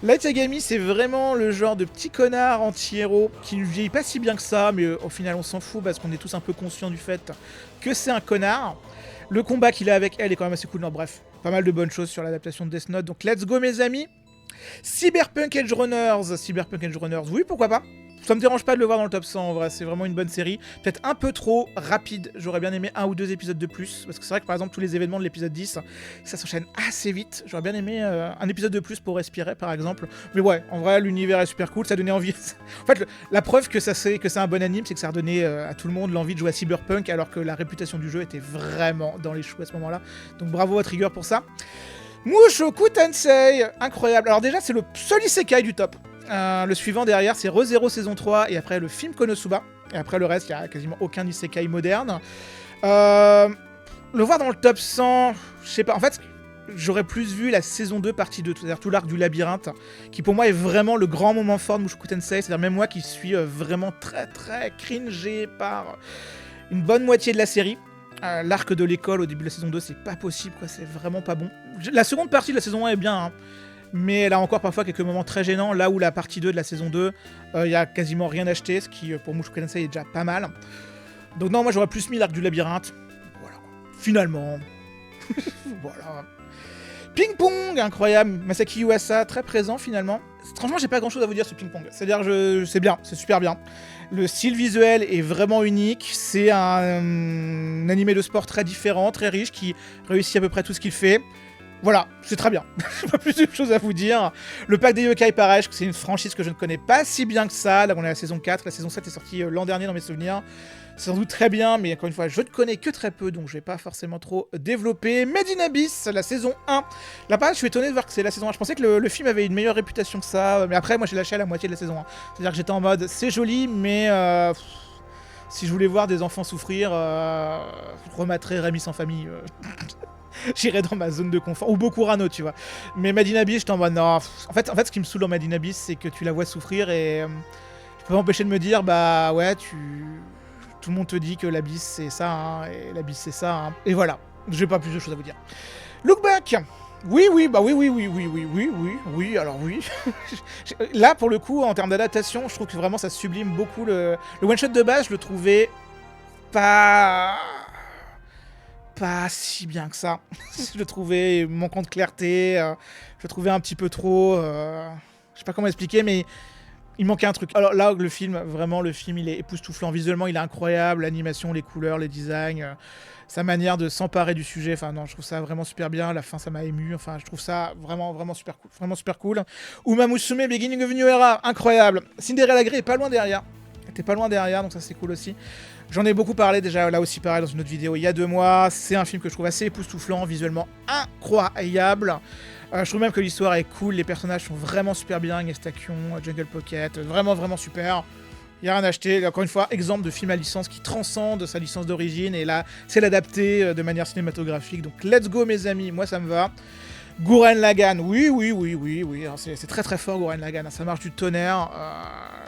Light Yagami, c'est vraiment le genre de petit connard anti-héros qui ne vieillit pas si bien que ça, mais au final on s'en fout parce qu'on est tous un peu conscients du fait que c'est un connard. Le combat qu'il a avec elle est quand même assez cool. Non, bref, pas mal de bonnes choses sur l'adaptation de Death Note. Donc let's go mes amis. Cyberpunk Edge Runners, oui, pourquoi pas. Ça me dérange pas de le voir dans le top 100 en vrai, c'est vraiment une bonne série. Peut-être un peu trop rapide, j'aurais bien aimé 1 ou 2 épisodes de plus. Parce que c'est vrai que par exemple tous les événements de l'épisode 10, ça s'enchaîne assez vite. J'aurais bien aimé un épisode de plus pour respirer par exemple. Mais ouais, en vrai l'univers est super cool, ça donnait envie. En fait, la preuve que c'est un bon anime, c'est que ça a redonné à tout le monde l'envie de jouer à Cyberpunk alors que la réputation du jeu était vraiment dans les choux à ce moment-là. Donc bravo à Trigger pour ça. Mushoku Tensei, incroyable. Alors déjà c'est le seul isekai du top. Le suivant derrière, c'est Re:Zero saison 3, et après le film Konosuba. Et après le reste, il n'y a quasiment aucun isekai moderne. Le voir dans le top 100, je sais pas. En fait, j'aurais plus vu la saison 2, partie 2, c'est-à-dire tout l'arc du labyrinthe, qui pour moi est vraiment le grand moment fort de Mushoku Tensei. C'est-à-dire même moi qui suis vraiment très très cringé par une bonne moitié de la série. L'arc de l'école au début de la saison 2, c'est pas possible, quoi. C'est vraiment pas bon. La seconde partie de la saison 1 est bien, hein. Mais elle a encore parfois quelques moments très gênants, là où la partie 2 de la saison 2, il y a quasiment rien acheté, ce qui pour Mushoku Tensei est déjà pas mal. Donc non, moi j'aurais plus mis l'arc du labyrinthe. Voilà. Finalement. Voilà. Ping Pong, incroyable. Masaki Yuasa, très présent finalement. Franchement, j'ai pas grand chose à vous dire sur Ping Pong. C'est-à-dire, c'est bien, c'est super bien. Le style visuel est vraiment unique. C'est un animé de sport très différent, très riche, qui réussit à peu près tout ce qu'il fait. Voilà, c'est très bien. J'ai pas plus de choses à vous dire. Le pack des yokai, pareil, c'est une franchise que je ne connais pas si bien que ça. Là, on est à la saison 4. La saison 7 est sortie l'an dernier dans mes souvenirs. C'est sans doute très bien, mais encore une fois, je ne connais que très peu, donc je vais pas forcément trop développer. Made in Abyss, la saison 1. Là, pareil, je suis étonné de voir que c'est la saison 1. Je pensais que le film avait une meilleure réputation que ça, mais après, moi, j'ai lâché à la moitié de la saison 1. C'est-à-dire que j'étais en mode, c'est joli, mais si je voulais voir des enfants souffrir, je rematerais Rémi sans famille. J'irais dans ma zone de confort, ou Bokurano, tu vois. Mais Made in Abyss, j'étais en mode, non. En fait, ce qui me saoule dans Made in Abyss, c'est que tu la vois souffrir et je peux pas m'empêcher de me dire, bah ouais, tout le monde te dit que l'abysse c'est ça, hein, et l'abysse c'est ça, hein. Et voilà, j'ai pas plus de choses à vous dire. Look Back, Oui, alors oui. Là, pour le coup, en termes d'adaptation, je trouve que vraiment ça sublime beaucoup le one-shot de base, je le trouvais pas... pas si bien que ça. Je le trouvais manquant de clarté, je le trouvais un petit peu trop... je sais pas comment expliquer, mais il manquait un truc. Alors là, le film, vraiment, le film, il est époustouflant. Visuellement, il est incroyable. L'animation, les couleurs, les designs, sa manière de s'emparer du sujet. Enfin, non, je trouve ça vraiment super bien. La fin, ça m'a ému. Enfin, je trouve ça vraiment, vraiment super cool. Vraiment super cool. Uma Musume, Beginning of a New Era, incroyable. Cinderella Grey est pas loin derrière. T'es pas loin derrière, donc ça, c'est cool aussi. J'en ai beaucoup parlé déjà, là aussi pareil, dans une autre vidéo il y a 2 mois. C'est un film que je trouve assez époustouflant, visuellement incroyable. Je trouve même que l'histoire est cool, les personnages sont vraiment super bien, Agnès Takion, Jungle Pocket, vraiment vraiment super. Il n'y a rien à acheter. Encore une fois, exemple de film à licence qui transcende sa licence d'origine, et là, c'est l'adapter de manière cinématographique. Donc let's go mes amis, moi ça me va. Gurren Lagann, oui, c'est très très fort Gurren Lagann, ça marche du tonnerre.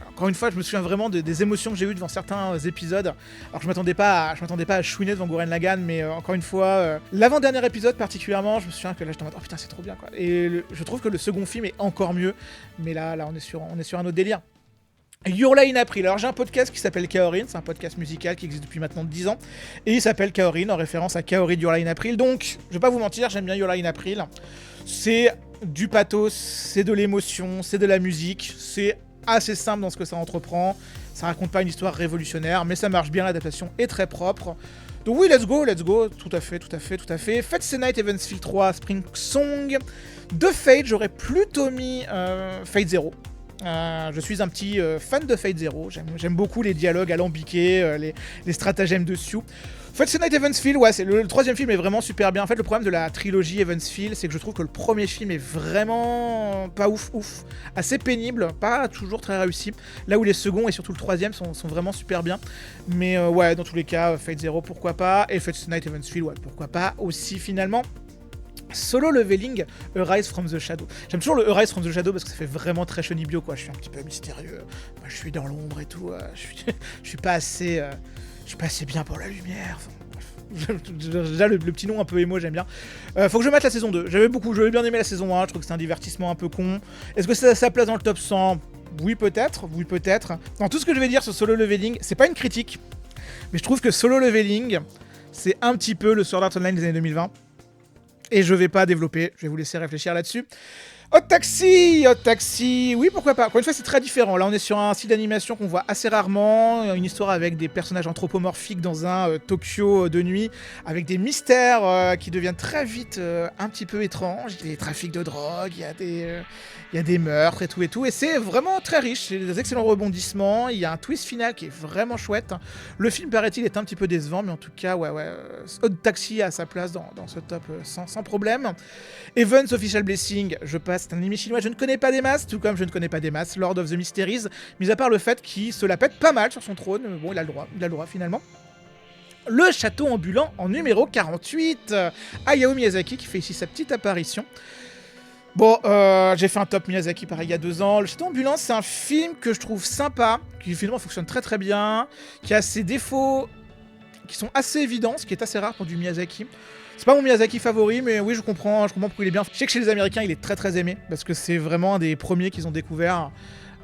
Encore une fois, je me souviens vraiment des émotions que j'ai eues devant certains épisodes. Alors je m'attendais pas à chouiner devant Gurren Lagann, mais encore une fois, l'avant-dernier épisode particulièrement, je me souviens que là je me oh putain c'est trop bien quoi. Et je trouve que le second film est encore mieux, mais là on est sur un autre délire. Your Lie in April. Alors j'ai un podcast qui s'appelle Kaorin, c'est un podcast musical qui existe depuis maintenant 10 ans, et il s'appelle Kaorin en référence à Kaori de Your Lie in April. Donc je vais pas vous mentir, j'aime bien Your Lie in April. C'est du pathos, c'est de l'émotion, c'est de la musique, c'est assez simple dans ce que ça entreprend, ça raconte pas une histoire révolutionnaire, mais ça marche bien, l'adaptation est très propre. Donc oui, let's go, tout à fait. Fate Stay Night Evansville 3, Spring Song. De Fate, j'aurais plutôt mis Fate Zero. Je suis un petit fan de Fate Zero, j'aime beaucoup les dialogues alambiqués, les stratagèmes dessus. Fate Stay Night Evansville, ouais, le troisième film est vraiment super bien. En fait, le problème de la trilogie Evansville, c'est que je trouve que le premier film est vraiment pas ouf, assez pénible, pas toujours très réussi. Là où les seconds et surtout le troisième sont vraiment super bien. Mais ouais, dans tous les cas, Fate Zero, pourquoi pas. Et Fate Stay Night Evansville, ouais, pourquoi pas aussi finalement. Solo Leveling, Arise from the Shadow. J'aime toujours le Arise from the Shadow parce que ça fait vraiment très Shonibyo quoi. Je suis un petit peu mystérieux, moi, je suis dans l'ombre et tout. Je suis pas assez bien pour la lumière. Enfin, déjà le petit nom un peu émo, j'aime bien. Faut que je mette la saison 2. J'avais bien aimé la saison 1. Je trouve que c'est un divertissement un peu con. Est-ce que ça a sa place dans le top 100 ? Oui peut-être. Dans tout ce que je vais dire sur Solo Leveling, c'est pas une critique, mais je trouve que Solo Leveling, c'est un petit peu le Sword Art Online des années 2020. Et je vais pas développer, je vais vous laisser réfléchir là-dessus. Hot Taxi, oui pourquoi pas. Encore une fois c'est très différent, là on est sur un style d'animation qu'on voit assez rarement, une histoire avec des personnages anthropomorphiques dans un Tokyo de nuit, avec des mystères qui deviennent très vite un petit peu étranges, il y a des trafics de drogue, il y a des meurtres et tout, et c'est vraiment très riche, il y a des excellents rebondissements, il y a un twist final qui est vraiment chouette. Le film paraît-il est un petit peu décevant, mais en tout cas ouais, Hot Taxi a sa place dans ce top sans problème. Evans Official Blessing, je passe, c'est un anime chinois, je ne connais pas des masses, tout comme je ne connais pas des masses, Lord of the Mysteries, mis à part le fait qu'il se la pète pas mal sur son trône, bon il a le droit finalement. Le château ambulant en numéro 48, Hayao Miyazaki qui fait ici sa petite apparition. Bon, j'ai fait un top Miyazaki pareil il y a 2 ans. Le château ambulant, c'est un film que je trouve sympa, qui finalement fonctionne très très bien, qui a ses défauts qui sont assez évidents, ce qui est assez rare pour du Miyazaki. C'est pas mon Miyazaki favori, mais oui, je comprends pourquoi il est bien. Je sais que chez les Américains, il est très très aimé, parce que c'est vraiment un des premiers qu'ils ont découvert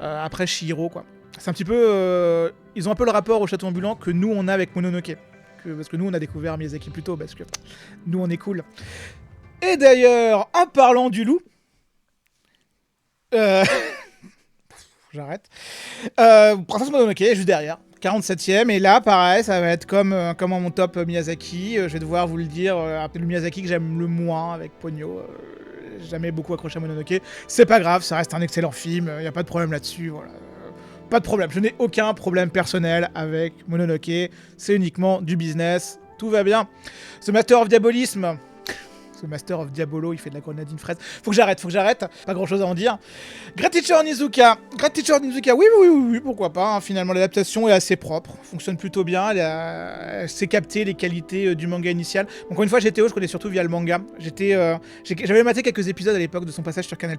après Chihiro, quoi. C'est un petit peu... ils ont un peu le rapport au château ambulant que nous, on a avec Mononoke. Parce que nous, on a découvert Miyazaki plus tôt, parce que nous, on est cool. Et d'ailleurs, en parlant du loup... J'arrête. Princesse Mononoke, juste derrière. 47ème, et là pareil ça va être comme mon top Miyazaki, je vais devoir vous le dire, le Miyazaki que j'aime le moins avec Ponyo, j'ai jamais beaucoup accroché à Mononoke, c'est pas grave, ça reste un excellent film, y a pas de problème là-dessus, voilà. Pas de problème, je n'ai aucun problème personnel avec Mononoke, c'est uniquement du business, tout va bien. The Master of Diabolisme, ce Master of Diabolo, il fait de la grenadine fraise. Faut que j'arrête. Pas grand chose à en dire. Great Teacher Onizuka, oui, pourquoi pas. Hein. Finalement, l'adaptation est assez propre, fonctionne plutôt bien. Elle sait capter les qualités du manga initial. Encore une fois, GTO, je connais surtout via le manga. J'avais maté quelques épisodes à l'époque de son passage sur Canal+.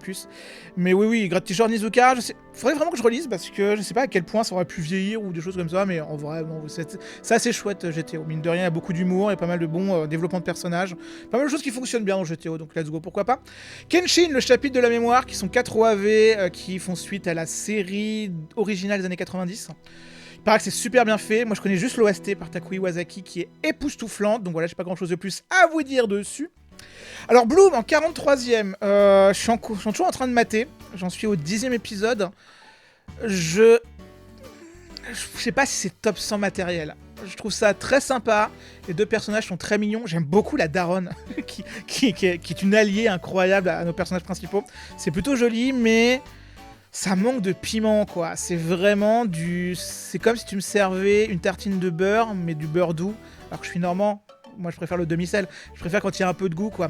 Mais oui, Great Teacher Onizuka, faudrait vraiment que je relise parce que je sais pas à quel point ça aurait pu vieillir ou des choses comme ça. Mais en vrai, bon, c'est assez chouette GTO. Mine de rien, il y a beaucoup d'humour et pas mal de bons développements de personnages. Pas mal de choses qui fonctionnent fonctionne bien dans le jeu Théo, donc let's go, pourquoi pas. Kenshin, le chapitre de la mémoire, qui sont 4 OAV qui font suite à la série originale des années 90. Il paraît que c'est super bien fait. Moi, je connais juste l'OST par Taku Iwasaki qui est époustouflante. Donc voilà, j'ai pas grand chose de plus à vous dire dessus. Alors, Bloom en 43ème. Je suis toujours en train de mater. J'en suis au 10ème épisode. Je sais pas si c'est top 100 matériel. Je trouve ça très sympa. Les deux personnages sont très mignons. J'aime beaucoup la daronne qui est une alliée incroyable à nos personnages principaux. C'est plutôt joli, mais ça manque de piment, quoi. C'est vraiment c'est comme si tu me servais une tartine de beurre, mais du beurre doux. Alors que je suis normand. Moi, je préfère le demi-sel. Je préfère quand il y a un peu de goût, quoi.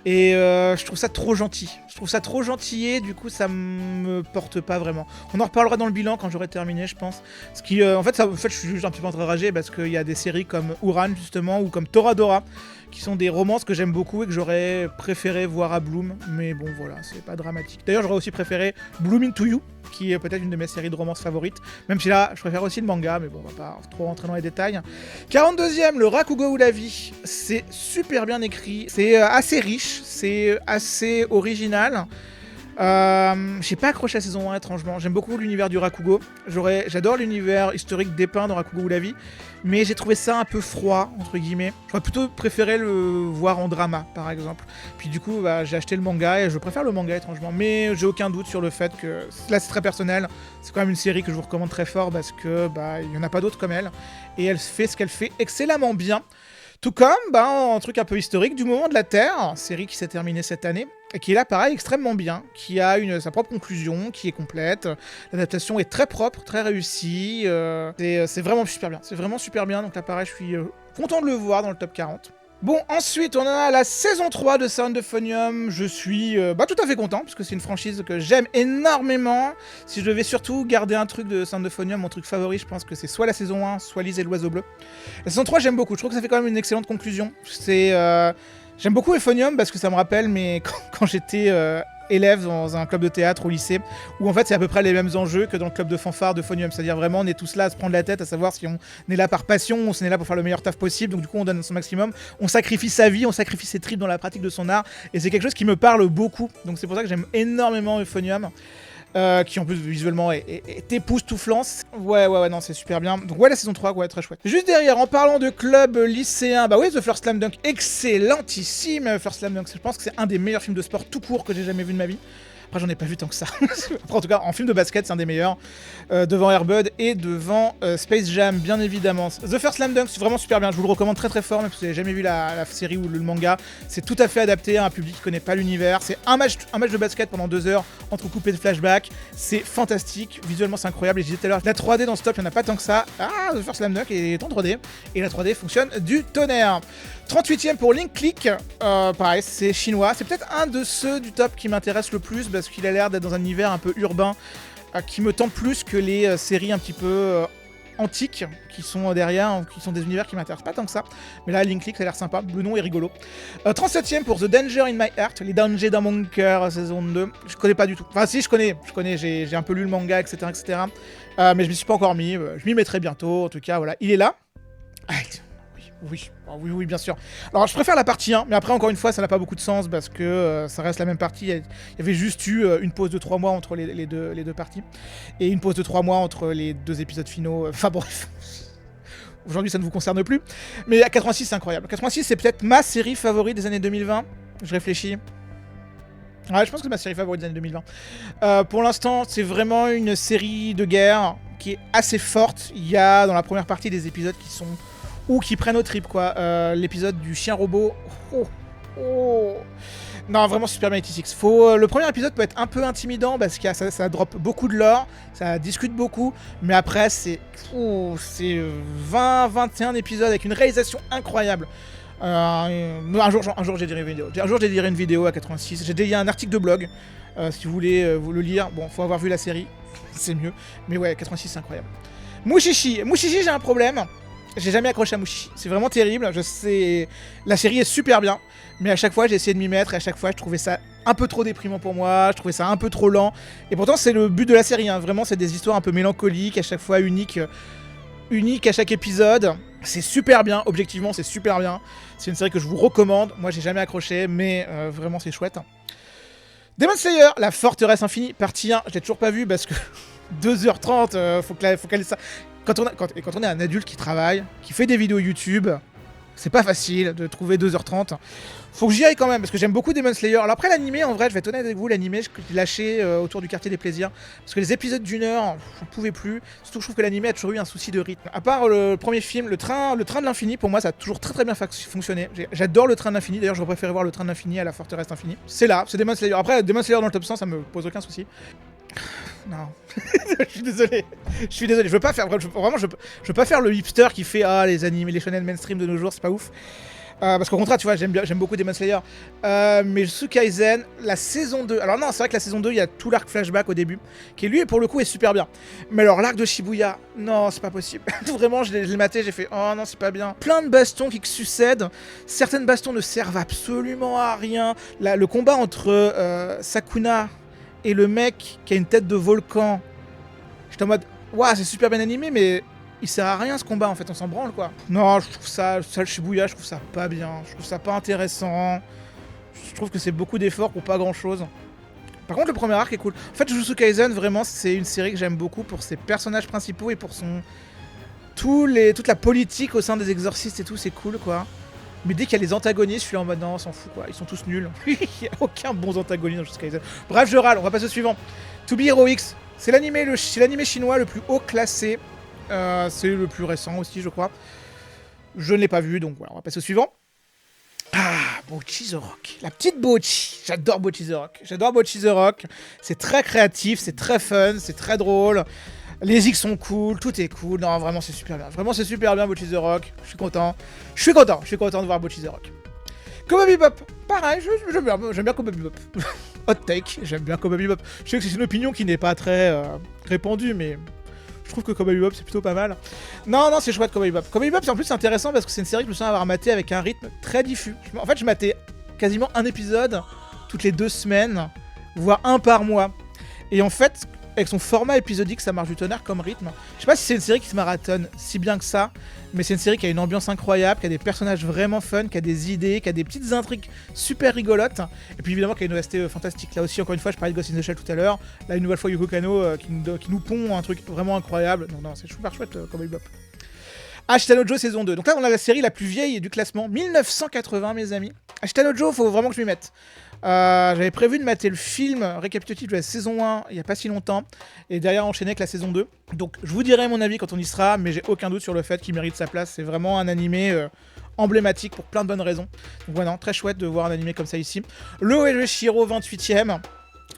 Et je trouve ça trop gentil. Je trouve ça trop gentillé. Du coup, ça me porte pas vraiment. On en reparlera dans le bilan quand j'aurai terminé, je pense. Ce qui, en fait, je suis juste un petit peu enragé parce qu'il y a des séries comme Uran, justement, ou comme Toradora, qui sont des romances que j'aime beaucoup et que j'aurais préféré voir à Bloom. Mais bon, voilà, c'est pas dramatique. D'ailleurs, j'aurais aussi préféré Bloom Into You, qui est peut-être une de mes séries de romances favorites. Même si là, je préfère aussi le manga, mais bon, on va pas trop rentrer dans les détails. 42ème, le Rakugo ou la vie. C'est super bien écrit, c'est assez riche, c'est assez original. J'ai pas accroché à la saison 1 étrangement, j'aime beaucoup l'univers du Rakugo. J'adore l'univers historique dépeint dans Rakugo ou la vie, mais j'ai trouvé ça un peu froid, entre guillemets. J'aurais plutôt préféré le voir en drama, par exemple. Puis du coup, j'ai acheté le manga et je préfère le manga étrangement, mais j'ai aucun doute sur le fait que, là c'est très personnel, c'est quand même une série que je vous recommande très fort parce que il y en a pas d'autres comme elle, et elle fait ce qu'elle fait excellemment bien. Tout comme un truc un peu historique du moment de la Terre, série qui s'est terminée cette année, et qui est là pareil extrêmement bien, qui a sa propre conclusion, qui est complète. L'adaptation est très propre, très réussie, c'est vraiment super bien. C'est vraiment super bien, donc là pareil, je suis content de le voir dans le top 40. Bon, ensuite, on a la saison 3 de Sound of Euphonium. Je suis tout à fait content, parce que c'est une franchise que j'aime énormément. Si je devais surtout garder un truc de Sound of Euphonium, mon truc favori, je pense que c'est soit la saison 1, soit Lise et l'Oiseau Bleu. La saison 3, j'aime beaucoup. Je trouve que ça fait quand même une excellente conclusion. J'aime beaucoup Euphonium, parce que ça me rappelle, mais quand j'étais élève dans un club de théâtre au lycée, où en fait c'est à peu près les mêmes enjeux que dans le club de fanfare d'Euphonium, c'est-à-dire vraiment on est tous là à se prendre la tête, à savoir si on est là par passion, on est là pour faire le meilleur taf possible, donc du coup on donne son maximum, on sacrifie sa vie, on sacrifie ses tripes dans la pratique de son art, et c'est quelque chose qui me parle beaucoup, donc c'est pour ça que j'aime énormément Euphonium. Qui en plus visuellement est époustouflant. Ouais, non, c'est super bien. Donc ouais, la saison 3, ouais, très chouette. Juste derrière, en parlant de club lycéen, oui, The First Slam Dunk, excellentissime First Slam Dunk. Je pense que c'est un des meilleurs films de sport tout court que j'ai jamais vu de ma vie. Après, j'en ai pas vu tant que ça. Après, en tout cas, en film de basket, c'est un des meilleurs. Devant Air Bud et devant Space Jam, bien évidemment. The First Slam Dunk, c'est vraiment super bien. Je vous le recommande très très fort, même si vous n'avez jamais vu la série ou le manga. C'est tout à fait adapté à un public qui connaît pas l'univers. C'est un match de basket pendant 2 heures, entrecoupé de flashbacks. C'est fantastique. Visuellement, c'est incroyable. Et je disais tout à l'heure, la 3D dans ce top, il n'y en a pas tant que ça. The First Slam Dunk est en 3D. Et la 3D fonctionne du tonnerre. 38ème pour Link Click, pareil, c'est chinois. C'est peut-être un de ceux du top qui m'intéresse le plus parce qu'il a l'air d'être dans un univers un peu urbain qui me tente plus que les séries un petit peu antiques qui sont derrière, qui sont des univers qui m'intéressent pas tant que ça. Mais là, Link Click, ça a l'air sympa, le nom est rigolo. 37ème pour The Danger in My Heart, les dangers dans mon cœur, saison 2. Je connais pas du tout. Enfin, si, je connais, j'ai un peu lu le manga, etc. Mais je m'y suis pas encore mis. Je m'y mettrai bientôt. En tout cas, voilà, il est là. Oui, bien sûr. Alors, je préfère la partie 1, mais après, encore une fois, ça n'a pas beaucoup de sens parce que ça reste la même partie. Il y avait juste eu une pause de 3 mois entre les deux parties et une pause de 3 mois entre les 2 épisodes finaux. Enfin, bref. Aujourd'hui, ça ne vous concerne plus. Mais 86, c'est incroyable. 86, c'est peut-être ma série favorite des années 2020. Je réfléchis. Ouais, je pense que c'est ma série favorite des années 2020. Pour l'instant, c'est vraiment une série de guerre qui est assez forte. Il y a dans la première partie des épisodes qui sont ou qui prennent au trip, quoi. L'épisode du chien robot. Non, vraiment Super Mighty Six. Le premier épisode peut être un peu intimidant parce que ça drop beaucoup de lore, ça discute beaucoup, mais après c'est 20-21 épisodes avec une réalisation incroyable. Un jour j'ai dédié une vidéo à 86. J'ai dédié un article de blog. Si vous voulez vous le lire, bon, faut avoir vu la série, c'est mieux. Mais ouais, 86 c'est incroyable. Mushishi, j'ai un problème. J'ai jamais accroché à Mushishi, c'est vraiment terrible, je sais, la série est super bien, mais à chaque fois j'ai essayé de m'y mettre et à chaque fois je trouvais ça un peu trop déprimant pour moi, je trouvais ça un peu trop lent, et pourtant c'est le but de la série, hein. Vraiment c'est des histoires un peu mélancoliques, à chaque fois uniques à chaque épisode, C'est super bien, objectivement c'est super bien. C'est une série que je vous recommande. Moi j'ai jamais accroché, mais vraiment c'est chouette. Demon Slayer, la forteresse infinie, partie 1. Je l'ai toujours pas vu parce que 2h30, faut qu'elle ça. Quand on est un adulte qui travaille, qui fait des vidéos YouTube, c'est pas facile de trouver 2h30. Faut que j'y aille quand même, parce que j'aime beaucoup Demon Slayer. Alors après l'animé, en vrai, je vais être honnête avec vous, l'animé, je l'ai lâché autour du quartier des plaisirs. Parce que les épisodes d'1 heure, j'en pouvais plus. Surtout que je trouve que l'animé a toujours eu un souci de rythme. À part le premier film, le train de l'infini, pour moi, ça a toujours très bien fonctionné. J'adore le train de l'infini, d'ailleurs, j'aurais préféré voir le train de l'infini à la forteresse infinie. C'est là, c'est Demon Slayer. Après, Demon Slayer dans le top 100, ça me pose aucun souci. Non, je suis désolé. Je veux pas faire, je veux pas faire le hipster qui fait les animés, les shonen mainstream de nos jours, c'est pas ouf. Parce qu'au contraire, tu vois, j'aime beaucoup Demon Slayer. Mais Jujutsu Kaisen, la saison 2. Alors non, c'est vrai que la saison 2, il y a tout l'arc flashback au début, qui lui, pour le coup, est super bien. Mais alors l'arc de Shibuya, non, c'est pas possible. Vraiment, je l'ai maté, j'ai fait, oh non, c'est pas bien. Plein de bastons qui succèdent. Certaines bastons ne servent absolument à rien. Le combat entre Sakuna et le mec qui a une tête de volcan, j'étais en mode, waouh, c'est super bien animé, mais il sert à rien ce combat en fait, on s'en branle quoi. Non, je trouve ça, le Shibuya, je trouve ça pas bien, je trouve ça pas intéressant. Je trouve que c'est beaucoup d'efforts pour pas grand chose. Par contre, le premier arc est cool. En fait, Jujutsu Kaisen, vraiment, c'est une série que j'aime beaucoup pour ses personnages principaux et pour toute la politique au sein des exorcistes et tout, c'est cool quoi. Mais dès qu'il y a les antagonistes, je suis là en mode non, on s'en fout quoi, ils sont tous nuls. Il n'y a aucun bon antagoniste dans Jujutsu Kaisen. Bref, je râle, on va passer au suivant. To Be Heroics, c'est l'animé chinois le plus haut classé. C'est le plus récent aussi, je crois. Je ne l'ai pas vu, donc voilà, on va passer au suivant. Bocchi the Rock. La petite Bocchi. J'adore Bocchi the Rock. J'adore Bocchi the Rock. C'est très créatif, c'est très fun, c'est très drôle. Les X sont cool, tout est cool. Non, vraiment, c'est super bien. Vraiment, c'est super bien, Bocchi the Rock. Je suis content. Je suis content de voir Bocchi the Rock. Cowboy Bebop. Pareil, j'aime bien Cowboy Bebop. Hot take, j'aime bien Cowboy Bebop. Je sais que c'est une opinion qui n'est pas très répandue, mais je trouve que Cowboy Bebop c'est plutôt pas mal. Non, c'est chouette Cowboy Bebop. Cowboy Bebop, en plus, c'est intéressant parce que c'est une série que je me souviens avoir maté avec un rythme très diffus. En fait, je matais quasiment un épisode toutes les 2 semaines, voire un par mois. Et en fait, avec son format épisodique, ça marche du tonnerre comme rythme. Je sais pas si c'est une série qui se marathonne si bien que ça, mais c'est une série qui a une ambiance incroyable, qui a des personnages vraiment fun, qui a des idées, qui a des petites intrigues super rigolotes, et puis évidemment qui a une OST fantastique. Là aussi, encore une fois, je parlais de Ghost in the Shell tout à l'heure, là une nouvelle fois Yoko Kanno qui nous pond un truc vraiment incroyable. Donc non, c'est super chouette Cowboy Bebop. Ashitanojo saison 2. Donc là, on a la série la plus vieille du classement, 1980 mes amis. Ashitanojo, faut vraiment que je m'y mette. J'avais prévu de mater le film récapitulatif de la saison 1 il n'y a pas si longtemps, et derrière enchaîner avec la saison 2. Donc je vous dirai mon avis quand on y sera, mais j'ai aucun doute sur le fait qu'il mérite sa place. C'est vraiment un animé emblématique pour plein de bonnes raisons. Donc voilà, très chouette de voir un animé comme ça ici. Le OLG Shiro 28ème.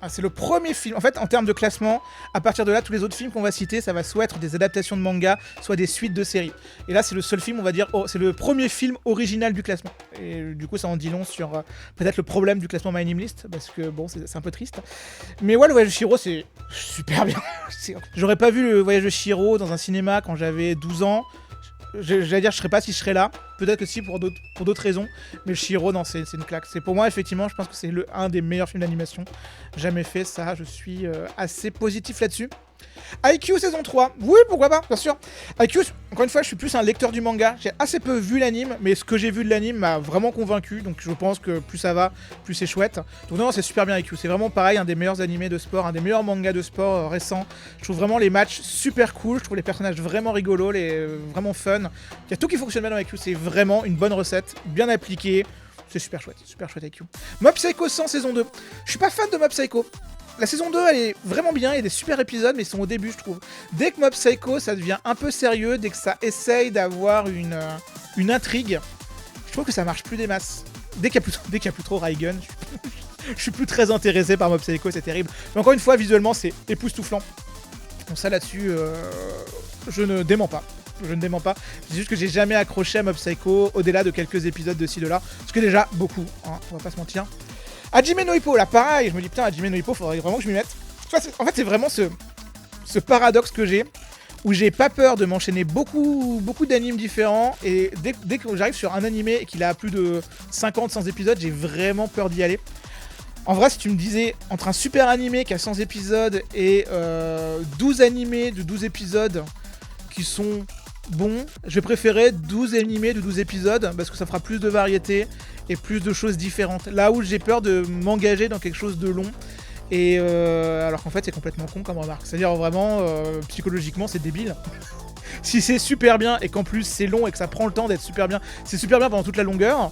C'est le premier film, en fait en termes de classement, à partir de là tous les autres films qu'on va citer ça va soit être des adaptations de manga, soit des suites de séries. Et là c'est le seul film, on va dire, c'est le premier film original du classement. Et du coup ça en dit long sur peut-être le problème du classement My Name List, parce que bon c'est un peu triste. Mais ouais, le Voyage de Chihiro c'est super bien. J'aurais pas vu le Voyage de Chihiro dans un cinéma quand j'avais 12 ans. J'allais dire, je serais pas si je serais là. Peut-être que si pour d'autres raisons. Mais Chihiro, non, c'est une claque. C'est pour moi, effectivement, je pense que c'est un des meilleurs films d'animation jamais fait. Ça, je suis assez positif là-dessus. IQ saison 3. Oui, pourquoi pas, bien sûr. IQ, encore une fois, je suis plus un lecteur du manga. J'ai assez peu vu l'anime, mais ce que j'ai vu de l'anime m'a vraiment convaincu. Donc je pense que plus ça va, plus c'est chouette. Donc non, c'est super bien IQ. C'est vraiment pareil, un des meilleurs animés de sport, un des meilleurs mangas de sport récents. Je trouve vraiment les matchs super cool. Je trouve les personnages vraiment rigolos, vraiment fun. Il y a tout qui fonctionne bien dans IQ. C'est vraiment une bonne recette, bien appliquée. C'est super chouette IQ. Mob Psycho 100 saison 2. Je suis pas fan de Mob Psycho. La saison 2, elle est vraiment bien, il y a des super épisodes, mais ils sont au début, je trouve. Dès que Mob Psycho, ça devient un peu sérieux, dès que ça essaye d'avoir une intrigue, je trouve que ça marche plus des masses. Dès qu'il y a plus trop Raigun, je suis plus très intéressé par Mob Psycho, c'est terrible. Mais encore une fois, visuellement, c'est époustouflant. Bon, ça là-dessus, je ne dément pas. C'est juste que j'ai jamais accroché à Mob Psycho au-delà de quelques épisodes de ci de là. Ce qui est déjà beaucoup, hein, on va pas se mentir. Hajime no Ippo, là pareil, je me dis putain, Hajime no Ippo, faudrait vraiment que je m'y mette. En fait, c'est vraiment ce paradoxe que j'ai, où j'ai pas peur de m'enchaîner beaucoup d'animes différents, et dès que j'arrive sur un animé et qu'il a plus de 50-100 épisodes, j'ai vraiment peur d'y aller. En vrai, si tu me disais, entre un super animé qui a 100 épisodes et 12 animés de 12 épisodes qui sont bon, je vais préférer 12 animés de 12 épisodes parce que ça fera plus de variété et plus de choses différentes. Là où j'ai peur de m'engager dans quelque chose de long. Et alors qu'en fait c'est complètement con comme remarque. C'est-à-dire vraiment psychologiquement c'est débile. Si c'est super bien et qu'en plus c'est long et que ça prend le temps d'être super bien, c'est super bien pendant toute la longueur,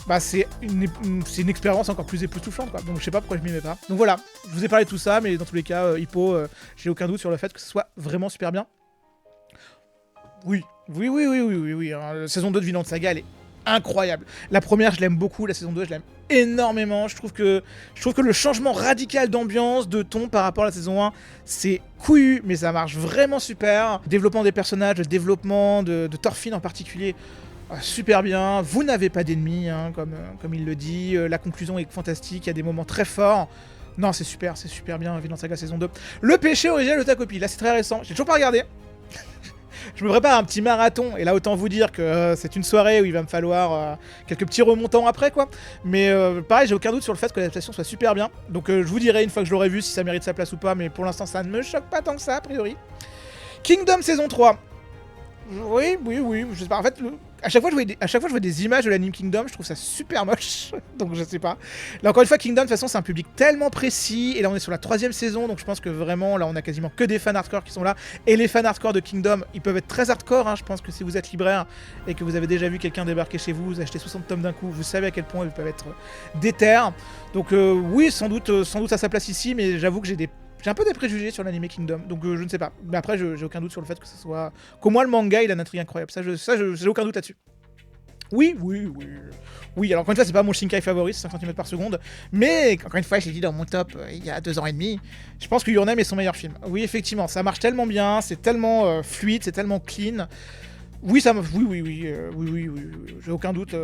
bah c'est une expérience encore plus époustouflante quoi. Donc je sais pas pourquoi je m'y mets pas. Donc voilà, je vous ai parlé de tout ça, mais dans tous les cas, Hippo, j'ai aucun doute sur le fait que ce soit vraiment super bien. Oui, hein. La saison 2 de Vinland Saga, elle est incroyable. La première, je l'aime beaucoup, la saison 2, je l'aime énormément. Je trouve que le changement radical d'ambiance, de ton par rapport à la saison 1, c'est couillu, mais ça marche vraiment super. Développement des personnages, le développement de Thorfinn en particulier, super bien. Vous n'avez pas d'ennemis, hein, comme il le dit. La conclusion est fantastique, il y a des moments très forts. Non, c'est super bien, Vinland Saga saison 2. Le péché original de ta copie, là c'est très récent, j'ai toujours pas regardé. Je me prépare un petit marathon, et là autant vous dire que c'est une soirée où il va me falloir quelques petits remontants après quoi. Mais pareil, j'ai aucun doute sur le fait que l'adaptation soit super bien. Donc je vous dirai une fois que je l'aurai vu si ça mérite sa place ou pas, mais pour l'instant ça ne me choque pas tant que ça a priori. Kingdom saison 3. Oui, je sais pas. En fait, à chaque fois je vois des images de l'anime Kingdom, je trouve ça super moche. Donc je sais pas. Là encore une fois, Kingdom de toute façon c'est un public tellement précis. Et là on est sur la 3ème saison, donc je pense que vraiment là on a quasiment que des fans hardcore qui sont là. Et les fans hardcore de Kingdom, ils peuvent être très hardcore. Hein. Je pense que si vous êtes libraire et que vous avez déjà vu quelqu'un débarquer chez vous, vous achetez 60 tomes d'un coup, vous savez à quel point ils peuvent être déter. Donc oui, sans doute à sa place ici, mais j'avoue que j'ai un peu des préjugés sur l'anime Kingdom, donc je ne sais pas. Mais après, j'ai aucun doute sur le fait que ce soit... Qu'au moins le manga, il a une intrigue incroyable. Ça, j'ai aucun doute là-dessus. Oui, alors encore une fois, c'est pas mon Shinkai favori, c'est 5 cm par seconde. Mais, encore une fois, je l'ai dit dans mon top il y a 2 ans et demi, je pense que Your Name est son meilleur film. Oui, effectivement, ça marche tellement bien, c'est tellement fluide, c'est tellement clean. Oui, j'ai aucun doute.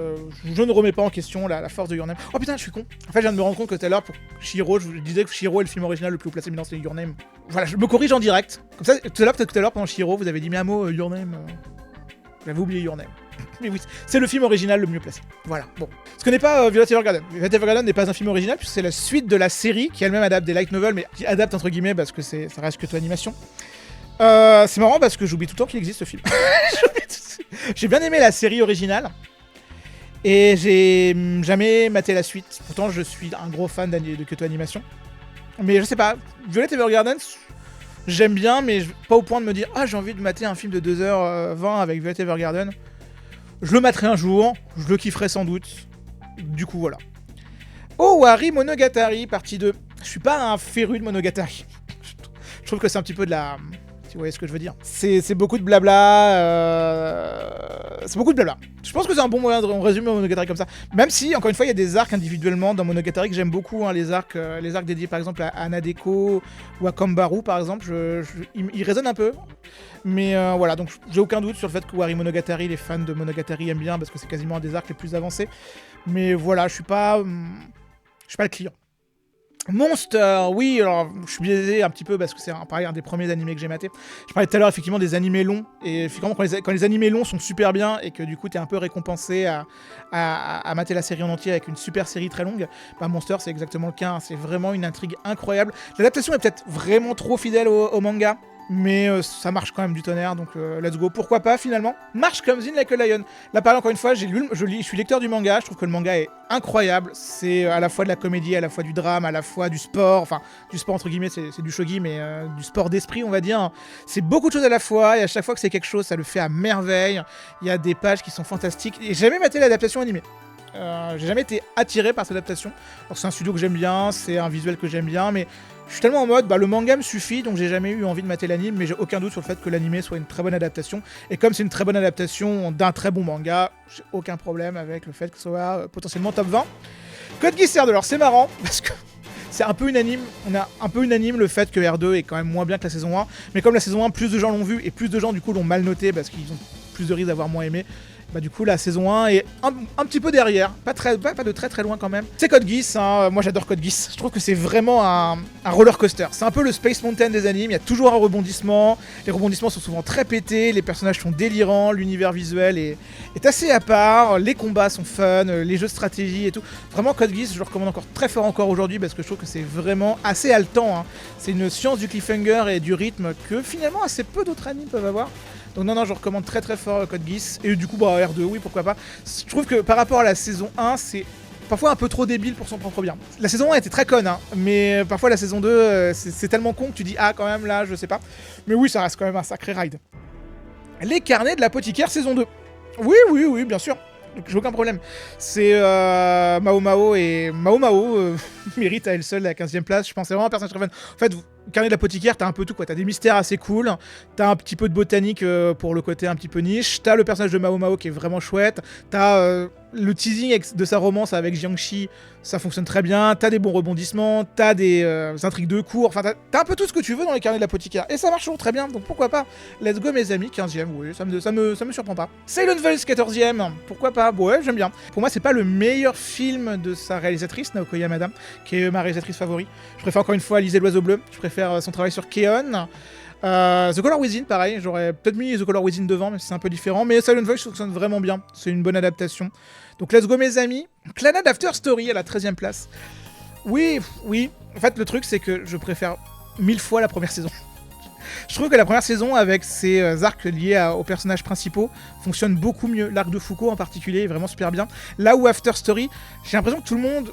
Je ne remets pas en question la force de Your Name. Oh putain, je suis con. En fait, je viens de me rendre compte que tout à l'heure, pour Shiro, je vous disais que Shiro est le film original le plus haut placé, mais non, c'est Your Name. Voilà, je me corrige en direct. Comme ça, peut-être tout à l'heure, pendant Shiro, vous avez dit Miamo, Your Name. J'avais oublié Your Name. Mais oui, c'est le film original le mieux placé. Voilà, bon. Ce que n'est pas Violet Evergarden. Violet Evergarden n'est pas un film original, puisque c'est la suite de la série, qui elle-même adapte des light novels, mais qui adapte entre guillemets, parce que ça reste que tout animation. C'est marrant parce que j'oublie tout le temps qu'il existe ce film. J'ai bien aimé la série originale et j'ai jamais maté la suite. Pourtant, je suis un gros fan de Kyoto Animation. Mais je sais pas, Violet Evergarden, j'aime bien, mais pas au point de me dire j'ai envie de mater un film de 2h20 avec Violet Evergarden. Je le materai un jour, je le kifferai sans doute. Du coup, voilà. Owari Monogatari, partie 2. Je suis pas un féru de Monogatari. Je trouve que c'est un petit peu de la... Si vous voyez ce que je veux dire. C'est beaucoup de blabla. C'est beaucoup de blabla. Je pense que c'est un bon moyen de résumer Monogatari comme ça. Même si, encore une fois, il y a des arcs individuellement dans Monogatari que j'aime beaucoup. Hein, les arcs dédiés par exemple à Nadeko ou à Kambaru par exemple. Ils résonnent un peu. Mais voilà, donc j'ai aucun doute sur le fait que Owari Monogatari, les fans de Monogatari aiment bien parce que c'est quasiment un des arcs les plus avancés. Mais voilà, je suis pas le client. Monster, oui, alors je suis biaisé un petit peu parce que c'est pareil, un des premiers animés que j'ai maté. Je parlais tout à l'heure effectivement des animés longs, et effectivement quand les animés longs sont super bien et que du coup t'es un peu récompensé à mater la série en entier avec une super série très longue, bah Monster c'est exactement le cas, hein. C'est vraiment une intrigue incroyable. L'adaptation est peut-être vraiment trop fidèle au manga, mais ça marche quand même du tonnerre, donc let's go, pourquoi pas finalement. March Comes In Like a Lion. Là pareil encore une fois, je suis lecteur du manga, je trouve que le manga est incroyable, c'est à la fois de la comédie, à la fois du drame, à la fois du sport, enfin du sport entre guillemets, c'est du shogi, mais du sport d'esprit on va dire. C'est beaucoup de choses à la fois, et à chaque fois que c'est quelque chose, ça le fait à merveille. Il y a des pages qui sont fantastiques, et j'ai jamais maté l'adaptation animée. J'ai jamais été attiré par cette adaptation. Alors c'est un studio que j'aime bien, c'est un visuel que j'aime bien, mais je suis tellement en mode, le manga me suffit, donc j'ai jamais eu envie de mater l'anime, mais j'ai aucun doute sur le fait que l'anime soit une très bonne adaptation. Et comme c'est une très bonne adaptation d'un très bon manga, j'ai aucun problème avec le fait que ce soit potentiellement top 20. Code Geass R2, alors c'est marrant, parce que c'est un peu unanime, on a un peu unanime le fait que R2 est quand même moins bien que la saison 1, mais comme la saison 1, plus de gens l'ont vu, et plus de gens du coup l'ont mal noté, parce qu'ils ont plus de risques d'avoir moins aimé, bah du coup la saison 1 est un petit peu derrière, pas de très très loin quand même. C'est Code Geass, hein. Moi j'adore Code Geass, je trouve que c'est vraiment un roller coaster. C'est un peu le Space Mountain des animes, il y a toujours un rebondissement, les rebondissements sont souvent très pétés, les personnages sont délirants, l'univers visuel est assez à part, les combats sont fun, les jeux de stratégie et tout. Vraiment Code Geass, je le recommande très fort encore aujourd'hui parce que je trouve que c'est vraiment assez haletant, hein. C'est une science du cliffhanger et du rythme que finalement assez peu d'autres animes peuvent avoir. Donc non, je recommande très très fort Code Geass. Et du coup, bah R2, oui, pourquoi pas. Je trouve que par rapport à la saison 1, c'est parfois un peu trop débile pour son propre bien. La saison 1 était très conne, hein, mais parfois la saison 2, c'est tellement con que tu dis, ah quand même là, je sais pas. Mais oui, ça reste quand même un sacré ride. Les carnets de l'apothicaire saison 2. Oui, bien sûr. Donc j'ai aucun problème. C'est Mao Mao et Mao Mao mérite à elle seule la 15e place. Je pense c'est vraiment un personnage très fun. En fait, carnet de l'apothicaire, t'as un peu tout quoi. T'as des mystères assez cool, t'as un petit peu de botanique pour le côté un petit peu niche, t'as le personnage de Mao Mao qui est vraiment chouette, t'as le teasing de sa romance avec Jiangxi, ça fonctionne très bien, t'as des bons rebondissements, t'as des intrigues de cours, enfin t'as un peu tout ce que tu veux dans les carnets de l'apothicaire. Et ça marche toujours très bien, donc pourquoi pas. Let's go mes amis, 15e, oui, ça me surprend pas. Silent Voice 14e, pourquoi pas, ouais, j'aime bien. Pour moi, c'est pas le meilleur film de sa réalisatrice, Naoko Yamada, qui est ma réalisatrice favorite. Je préfère encore une fois Lisez l'oiseau bleu, je préfère son travail sur Keon. The Color Within, pareil, j'aurais peut-être mis The Color Within devant, mais c'est un peu différent. Mais Silent Voice fonctionne vraiment bien, c'est une bonne adaptation. Donc let's go mes amis. Clannad After Story à la 13e place. Oui. En fait, le truc, c'est que je préfère 1000 fois la première saison. Je trouve que la première saison, avec ses arcs liés aux personnages principaux, fonctionne beaucoup mieux. L'arc de Foucault en particulier est vraiment super bien. Là où After Story, j'ai l'impression que tout le monde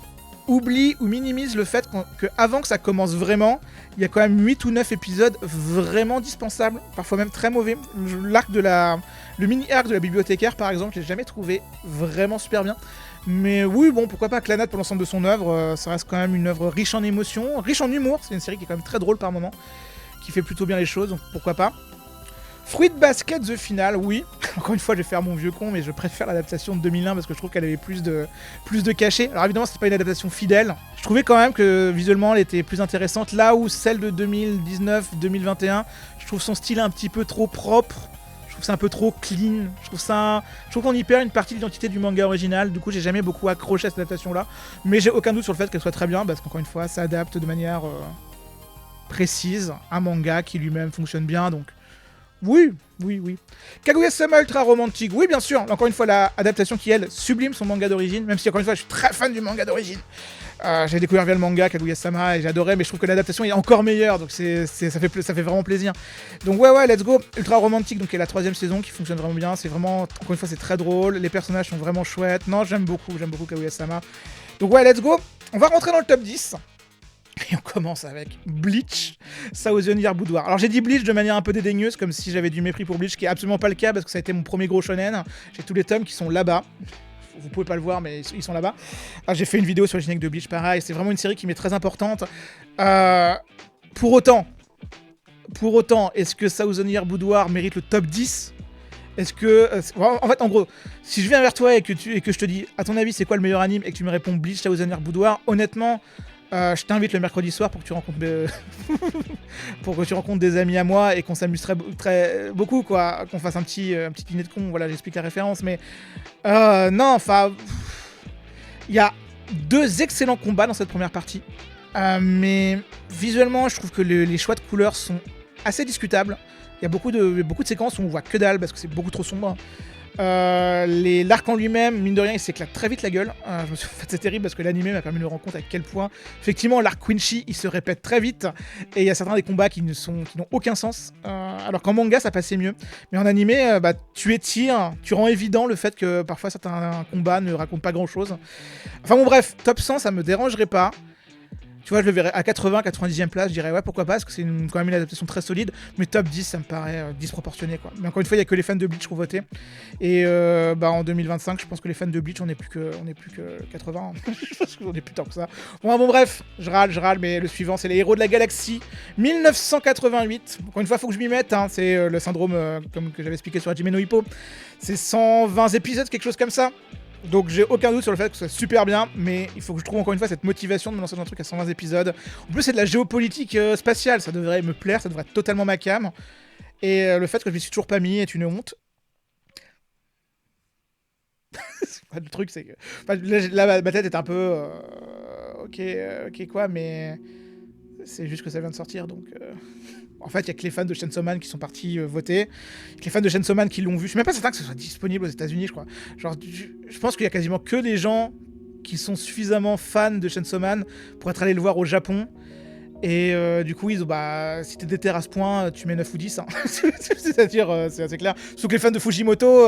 oublie ou minimise le fait qu'avant que ça commence vraiment, il y a quand même 8 ou 9 épisodes vraiment dispensables, parfois même très mauvais. Le mini-arc de la bibliothécaire, par exemple, je l'ai jamais trouvé vraiment super bien. Mais oui, bon, pourquoi pas. Clannad, pour l'ensemble de son œuvre, ça reste quand même une œuvre riche en émotions, riche en humour. C'est une série qui est quand même très drôle par moments, qui fait plutôt bien les choses, donc pourquoi pas. Fruit Basket The Final, oui. Encore une fois, je vais faire mon vieux con, mais je préfère l'adaptation de 2001 parce que je trouve qu'elle avait plus de cachet. Alors évidemment, c'est pas une adaptation fidèle. Je trouvais quand même que visuellement, elle était plus intéressante. Là où celle de 2019-2021, je trouve son style un petit peu trop propre. Je trouve ça un peu trop clean. Je trouve qu'on y perd une partie de l'identité du manga original. Du coup, j'ai jamais beaucoup accroché à cette adaptation-là. Mais j'ai aucun doute sur le fait qu'elle soit très bien parce qu'encore une fois, ça adapte de manière précise un manga qui lui-même fonctionne bien. Donc oui. Kaguya-sama Ultra Romantique, oui bien sûr, encore une fois la adaptation qui elle sublime son manga d'origine, même si encore une fois je suis très fan du manga d'origine. J'ai découvert via le manga Kaguya-sama et j'adorais, mais je trouve que l'adaptation est encore meilleure, donc ça fait vraiment plaisir. Donc ouais, let's go. Ultra Romantique, donc qui est la 3ème saison qui fonctionne vraiment bien, c'est vraiment, encore une fois c'est très drôle, les personnages sont vraiment chouettes, non j'aime beaucoup Kaguya-sama. Donc ouais, let's go, on va rentrer dans le top 10. Et on commence avec Bleach, Thousand Year Boudoir. Alors j'ai dit Bleach de manière un peu dédaigneuse, comme si j'avais du mépris pour Bleach, qui est absolument pas le cas, parce que ça a été mon premier gros shonen. J'ai tous les tomes qui sont là-bas. Vous pouvez pas le voir, mais ils sont là-bas. Alors, j'ai fait une vidéo sur le générique de Bleach, pareil. C'est vraiment une série qui m'est très importante. Pour autant, est-ce que Thousand Year Boudoir mérite le top 10 ? Est-ce que... en fait, en gros, si je viens vers toi et que je te dis, à ton avis, c'est quoi le meilleur anime, et que tu me réponds Bleach, Thousand Year Boudoir, honnêtement... je t'invite le mercredi soir pour que tu rencontres des amis à moi et qu'on s'amuse beaucoup, quoi, qu'on fasse un petit dîner de con. Voilà, j'explique la référence, mais non, enfin, il y a 2 excellents combats dans cette première partie, mais visuellement, je trouve que les choix de couleurs sont assez discutables. Il y a beaucoup de séquences où on voit que dalle parce que c'est beaucoup trop sombre. L'arc en lui-même, mine de rien, il s'éclate très vite la gueule. En fait, c'est terrible parce que l'anime m'a permis de me rendre compte à quel point, effectivement, l'arc Quincy, il se répète très vite et il y a certains des combats qui n'ont aucun sens. Alors qu'en manga, ça passait mieux. Mais en animé, tu étires, tu rends évident le fait que parfois certains combats ne racontent pas grand-chose. Enfin bon, bref, top 100, ça me dérangerait pas. Tu vois, je le verrais à 80, 90e place, je dirais ouais, pourquoi pas, parce que c'est quand même une adaptation très solide, mais top 10, ça me paraît disproportionné, quoi. Mais encore une fois, il n'y a que les fans de Bleach qui ont voté. Et en 2025, je pense que les fans de Bleach, on n'est plus que 80, hein. Je pense qu'on est plus tant que ça. Bon, bref, je râle, mais le suivant, c'est les Héros de la Galaxie, 1988. Encore une fois, il faut que je m'y mette, hein. C'est le syndrome, comme que j'avais expliqué sur Hajime no Ippo. C'est 120 épisodes, quelque chose comme ça. Donc j'ai aucun doute sur le fait que ce soit super bien, mais il faut que je trouve encore une fois cette motivation de me lancer dans un truc à 120 épisodes. En plus c'est de la géopolitique spatiale, ça devrait me plaire, ça devrait être totalement ma cam. Et le fait que je m'y suis toujours pas mis est une honte. Le truc c'est que... Enfin, là, ma tête est un peu... ok quoi, mais... C'est juste que ça vient de sortir, donc... En fait, il y a que les fans de Chainsaw Man qui sont partis voter. Que les fans de Chainsaw Man qui l'ont vu. Je suis même pas certain que ce soit disponible aux États-Unis, je crois. Genre, je pense qu'il y a quasiment que des gens qui sont suffisamment fans de Chainsaw Man pour être allés le voir au Japon. Et du coup, ils ont, bah, si t'es déter à ce point, tu mets 9 ou 10. Hein. C'est-à-dire, c'est assez clair. Surtout que les fans de Fujimoto,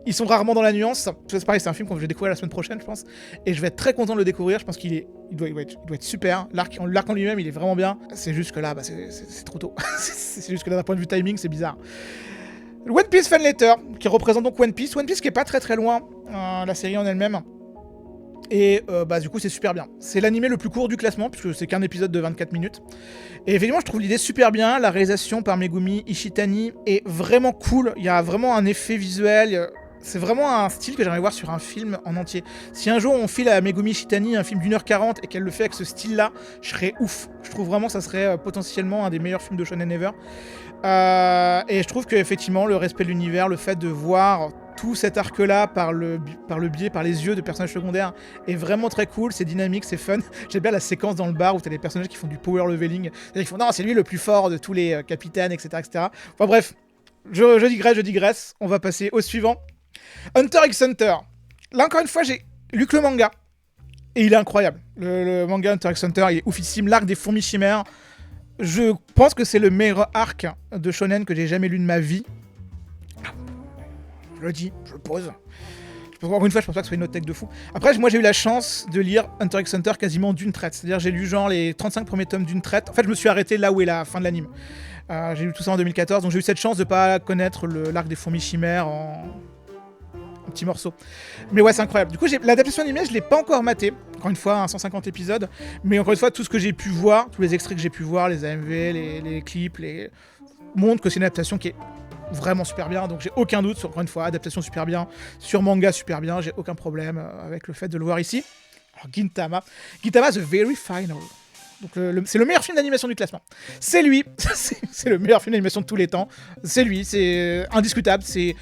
ils sont rarement dans la nuance. C'est pareil, c'est un film qu'on va découvrir la semaine prochaine, je pense. Et je vais être très content de le découvrir. Je pense qu'il doit être super. L'arc en lui-même, il est vraiment bien. C'est juste que là, bah, c'est trop tôt. C'est juste que là, d'un point de vue timing, c'est bizarre. One Piece Fan Letter, qui représente donc One Piece. One Piece qui est pas très très loin, la série en elle-même. Et bah du coup c'est super bien. C'est l'animé le plus court du classement, puisque c'est qu'un épisode de 24 minutes. Et effectivement je trouve l'idée super bien, la réalisation par Megumi Ishitani est vraiment cool, il y a vraiment un effet visuel, c'est vraiment un style que j'aimerais voir sur un film en entier. Si un jour on file à Megumi Ishitani un film d'1h40 et qu'elle le fait avec ce style-là, je serais ouf. Je trouve vraiment que ça serait potentiellement un des meilleurs films de shonen ever. Et je trouve qu'effectivement le respect de l'univers, le fait de voir tout cet arc-là par le biais, par les yeux de personnages secondaires est vraiment très cool, c'est dynamique, c'est fun. J'aime bien la séquence dans le bar où t'as des personnages qui font du power leveling. C'est-à-dire qu'ils font non, c'est lui le plus fort de tous les capitaines, etc., etc. Enfin bref, je digresse. On va passer au suivant. Hunter x Hunter. Là encore une fois, j'ai lu que le manga. Et il est incroyable. Le manga Hunter x Hunter, il est oufissime. L'arc des fourmis chimères. Je pense que c'est le meilleur arc de shonen que j'ai jamais lu de ma vie. Je le dis, je le pose. Encore une fois, je pense pas que ce soit une autre tech de fou. Après, moi j'ai eu la chance de lire Hunter x Hunter quasiment d'une traite. C'est-à-dire, j'ai lu genre les 35 premiers tomes d'une traite. En fait, je me suis arrêté là où est la fin de l'anime. J'ai lu tout ça en 2014, donc j'ai eu cette chance de pas connaître l'arc des fourmis chimères en petits morceaux. Mais ouais, c'est incroyable. Du coup, l'adaptation animée, je l'ai pas encore maté. Encore une fois, 150 épisodes. Mais encore une fois, tout ce que j'ai pu voir, tous les extraits que j'ai pu voir, les AMV, les clips, montrent que c'est une adaptation qui est vraiment super bien, donc j'ai aucun doute sur, encore une fois, adaptation super bien, sur manga super bien, j'ai aucun problème avec le fait de le voir ici. Alors Gintama The Very Final. Donc c'est le meilleur film d'animation du classement. C'est lui, c'est le meilleur film d'animation de tous les temps. C'est lui, c'est indiscutable. Si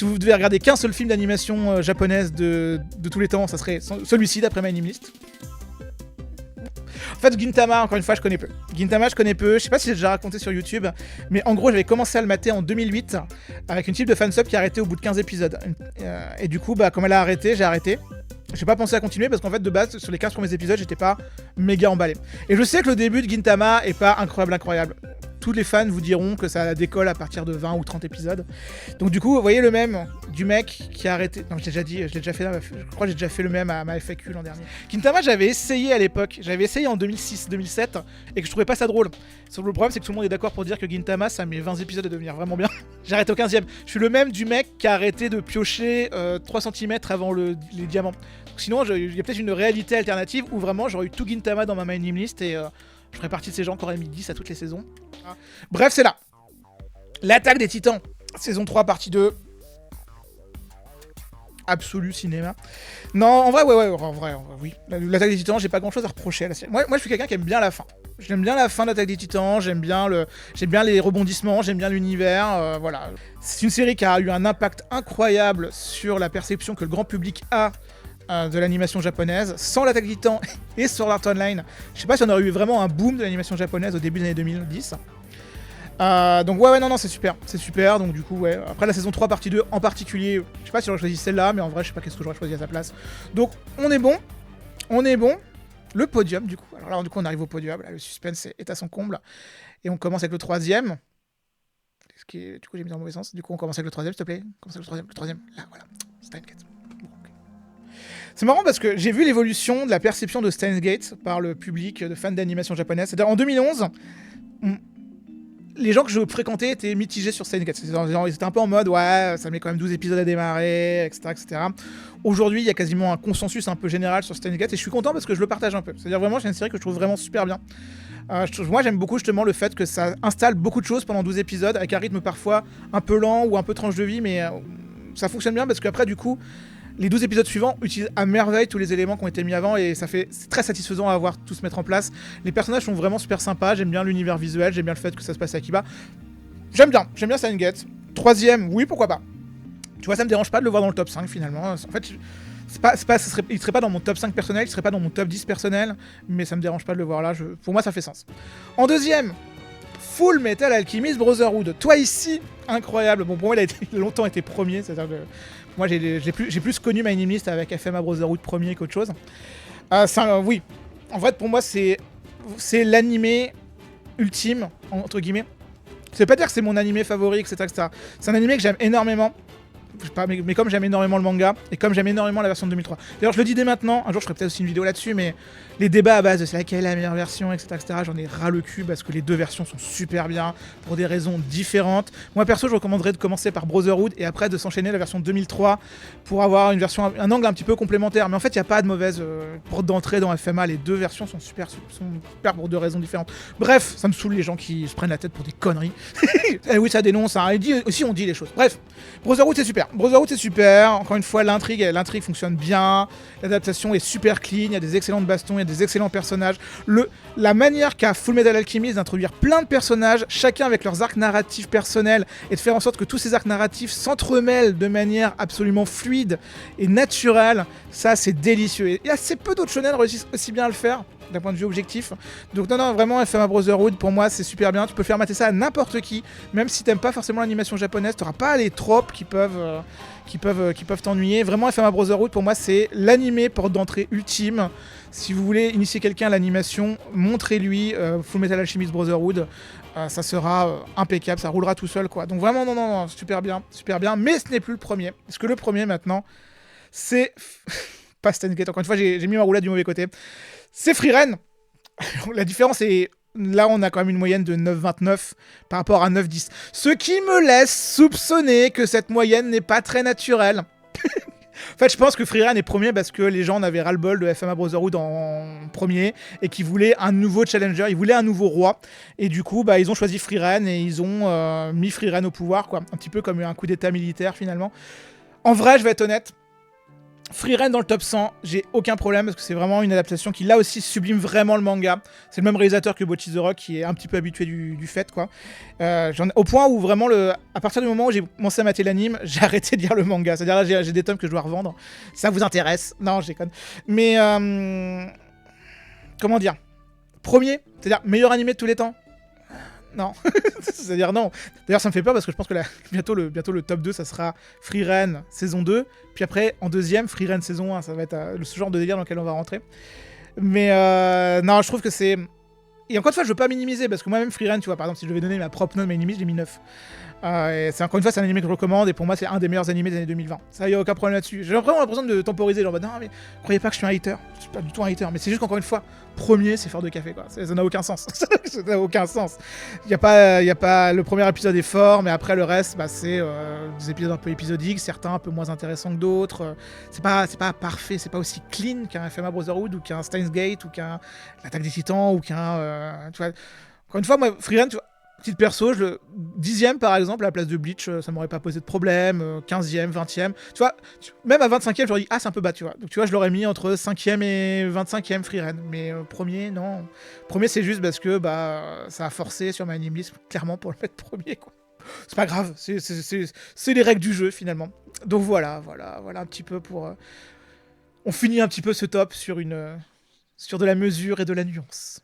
vous devez regarder qu'un seul film d'animation japonaise de tous les temps, ça serait celui-ci d'après ma Animalist. En fait, Gintama, encore une fois, je connais peu. Je sais pas si j'ai déjà raconté sur YouTube, mais en gros, j'avais commencé à le mater en 2008 avec une type de fansub qui a arrêté au bout de 15 épisodes. Et du coup, bah, comme elle a arrêté, j'ai arrêté. J'ai pas pensé à continuer parce qu'en fait, de base, sur les 15 premiers épisodes, j'étais pas méga emballé. Et je sais que le début de Gintama est pas incroyable. Tous les fans vous diront que ça décolle à partir de 20 ou 30 épisodes. Donc du coup, vous voyez le même du mec qui a arrêté... Non, je l'ai déjà dit, je crois que j'ai déjà fait le même à ma FAQ l'an dernier. Gintama, j'avais essayé à l'époque. J'avais essayé en 2006-2007 et que je trouvais pas ça drôle. Sauf le problème, c'est que tout le monde est d'accord pour dire que Gintama, ça met 20 épisodes à devenir vraiment bien. J'ai arrêté au 15e. Je suis le même du mec qui a arrêté de piocher 3 cm avant les diamants. Donc, sinon, il y a peut-être une réalité alternative où vraiment j'aurais eu tout Gintama dans ma My Name List et... je ferais partie de ces gens qui auraient mis 10 à toutes les saisons. Bref, c'est là. L'attaque des titans. Saison 3, partie 2. Absolu cinéma. Non, en vrai, oui. L'attaque des titans, j'ai pas grand chose à reprocher à la série. Moi, je suis quelqu'un qui aime bien la fin. J'aime bien la fin de l'attaque des titans, j'aime bien les rebondissements, j'aime bien l'univers, voilà. C'est une série qui a eu un impact incroyable sur la perception que le grand public a de l'animation japonaise, sans l'attaque des titans et sur l'Art Online. Je sais pas si on aurait eu vraiment un boom de l'animation japonaise au début des années 2010. Donc non, c'est super, donc du coup, ouais. Après la saison 3, partie 2 en particulier, je sais pas si j'aurais choisi celle-là, mais en vrai, je sais pas qu'est-ce que j'aurais choisi à sa place. Donc, on est bon. Le podium, du coup. Alors là, du coup, on arrive au podium, là, le suspense est à son comble. Et on commence avec le troisième. Du coup, j'ai mis dans le mauvais sens. Du coup, on commence avec le troisième, s'il te plaît. Commence avec le troisième. Là, voilà. Steins Gate. C'est marrant parce que j'ai vu l'évolution de la perception de Steins Gate par le public de fans d'animation japonaise. C'est-à-dire en 2011, les gens que je fréquentais étaient mitigés sur Steins Gate. Ils étaient un peu en mode ouais, ça met quand même 12 épisodes à démarrer, etc. Aujourd'hui, il y a quasiment un consensus un peu général sur Steins Gate et je suis content parce que je le partage un peu. C'est-à-dire vraiment, c'est une série que je trouve vraiment super bien. Moi, j'aime beaucoup justement le fait que ça installe beaucoup de choses pendant 12 épisodes avec un rythme parfois un peu lent ou un peu tranche de vie, mais ça fonctionne bien parce qu'après, du coup, les 12 épisodes suivants utilisent à merveille tous les éléments qui ont été mis avant et c'est très satisfaisant à voir tout se mettre en place. Les personnages sont vraiment super sympas, j'aime bien l'univers visuel, j'aime bien le fait que ça se passe à Akiba. J'aime bien Steins Gate. Troisième, oui, pourquoi pas. Tu vois, ça me dérange pas de le voir dans le top 5 finalement. En fait, il serait pas dans mon top 5 personnel, il serait pas dans mon top 10 personnel, mais ça me dérange pas de le voir là, pour moi ça fait sens. En deuxième, Full Metal Alchemist Brotherhood. Toi ici, incroyable. Bon, pour moi, il a longtemps été premier, c'est-à-dire que moi, j'ai plus connu My Name List avec FMA Brotherhood premier qu'autre chose. Oui. En fait, pour moi, c'est c'est l'animé ultime, entre guillemets. Ça veut pas dire que c'est mon animé favori, etc. etc. C'est un animé que j'aime énormément. Mais comme j'aime énormément le manga, et comme j'aime énormément la version de 2003. D'ailleurs, je le dis dès maintenant, un jour je ferai peut-être aussi une vidéo là-dessus, mais les débats à base de c'est laquelle est la meilleure version, etc., etc., j'en ai ras le cul parce que les deux versions sont super bien, pour des raisons différentes. Moi, perso, je recommanderais de commencer par Brotherhood, et après de s'enchaîner la version 2003, pour avoir une version, un angle un petit peu complémentaire. Mais en fait, il n'y a pas de mauvaise porte d'entrée dans FMA, les deux versions sont super pour deux raisons différentes. Bref, ça me saoule les gens qui se prennent la tête pour des conneries. Eh oui, ça dénonce, hein. Aussi on dit les choses. Bref, Brotherhood c'est super. Brotherhood c'est super. Encore une fois, l'intrigue fonctionne bien. L'adaptation est super clean. Il y a des excellentes bastons, il y a des excellents personnages. La manière qu'a Fullmetal Alchemist d'introduire plein de personnages, chacun avec leurs arcs narratifs personnels, et de faire en sorte que tous ces arcs narratifs s'entremêlent de manière absolument fluide et naturelle, ça c'est délicieux. Et il y a assez peu d'autres shonen réussissent aussi bien à le faire d'un point de vue objectif. Donc non, vraiment, FMA Brotherhood, pour moi, c'est super bien. Tu peux faire mater ça à n'importe qui, même si t'aimes pas forcément l'animation japonaise, t'auras pas les tropes qui peuvent t'ennuyer. Vraiment, FMA Brotherhood, pour moi, c'est l'animé porte d'entrée ultime. Si vous voulez initier quelqu'un à l'animation, montrez-lui Fullmetal Alchemist Brotherhood. Ça sera impeccable, ça roulera tout seul, quoi. Donc vraiment, non, super bien. Mais ce n'est plus le premier. Parce que le premier, maintenant, c'est... pas Steins Gate, encore une fois, j'ai mis ma roulade du mauvais côté. C'est Frieren. La différence est... Là, on a quand même une moyenne de 9,29 par rapport à 9,10. Ce qui me laisse soupçonner que cette moyenne n'est pas très naturelle. En fait, je pense que Frieren est premier parce que les gens en avaient ras-le-bol de FMA Brotherhood en premier et qu'ils voulaient un nouveau challenger, ils voulaient un nouveau roi. Et du coup, ils ont choisi Frieren et ils ont mis Frieren au pouvoir, quoi. Un petit peu comme un coup d'état militaire, finalement. En vrai, je vais être honnête, Frieren dans le top 100, j'ai aucun problème parce que c'est vraiment une adaptation qui là aussi sublime vraiment le manga. C'est le même réalisateur que Bocchi the Rock qui est un petit peu habitué du fait, quoi. Au point où vraiment, à partir du moment où j'ai commencé à mater l'anime, j'ai arrêté de lire le manga. C'est-à-dire là j'ai des tomes que je dois revendre. Ça vous intéresse? Non, je déconne. Mais comment dire? Premier, c'est-à-dire meilleur animé de tous les temps? Non. C'est-à-dire non. D'ailleurs, ça me fait peur parce que je pense que bientôt le top 2, ça sera Frieren saison 2. Puis après, en deuxième, Frieren saison 1. Ça va être ce genre de délire dans lequel on va rentrer. Mais non, je trouve que c'est... Et encore une fois, je veux pas minimiser parce que moi-même, Frieren, tu vois, par exemple, si je devais donner ma propre note, ma limite, j'ai mis 9. Et c'est encore une fois, c'est un animé que je recommande et pour moi, c'est un des meilleurs animés des années 2020. Ça, y a aucun problème là-dessus. J'ai vraiment l'impression de temporiser. Genre, non, mais croyez pas que je suis un hater. Je suis pas du tout un hater. Mais c'est juste qu'encore une fois, premier, c'est fort de café, quoi. Ça n'a aucun sens. Ça n'a aucun sens. Y a pas. Le premier épisode est fort, mais après, le reste, c'est des épisodes un peu épisodiques, certains un peu moins intéressants que d'autres. C'est pas parfait, c'est pas aussi clean qu'un FMA Brotherhood ou qu'un Steins Gate ou qu'un L'Attaque des Titans ou qu'un. Tu vois. Encore une fois, moi, Frieren, tu vois. Petite perso, 10ème par exemple, à la place de Bleach, ça m'aurait pas posé de problème, 15ème, 20ème. Tu vois, même à 25ème, j'aurais dit, ah, c'est un peu bas, tu vois. Donc tu vois, je l'aurais mis entre 5ème et 25ème Frieren. Mais premier, non. Premier, c'est juste parce que ça a forcé sur ma animaliste, clairement, pour le mettre premier, quoi. C'est pas grave, c'est les règles du jeu, finalement. Donc voilà un petit peu pour... On finit un petit peu ce top sur de la mesure et de la nuance.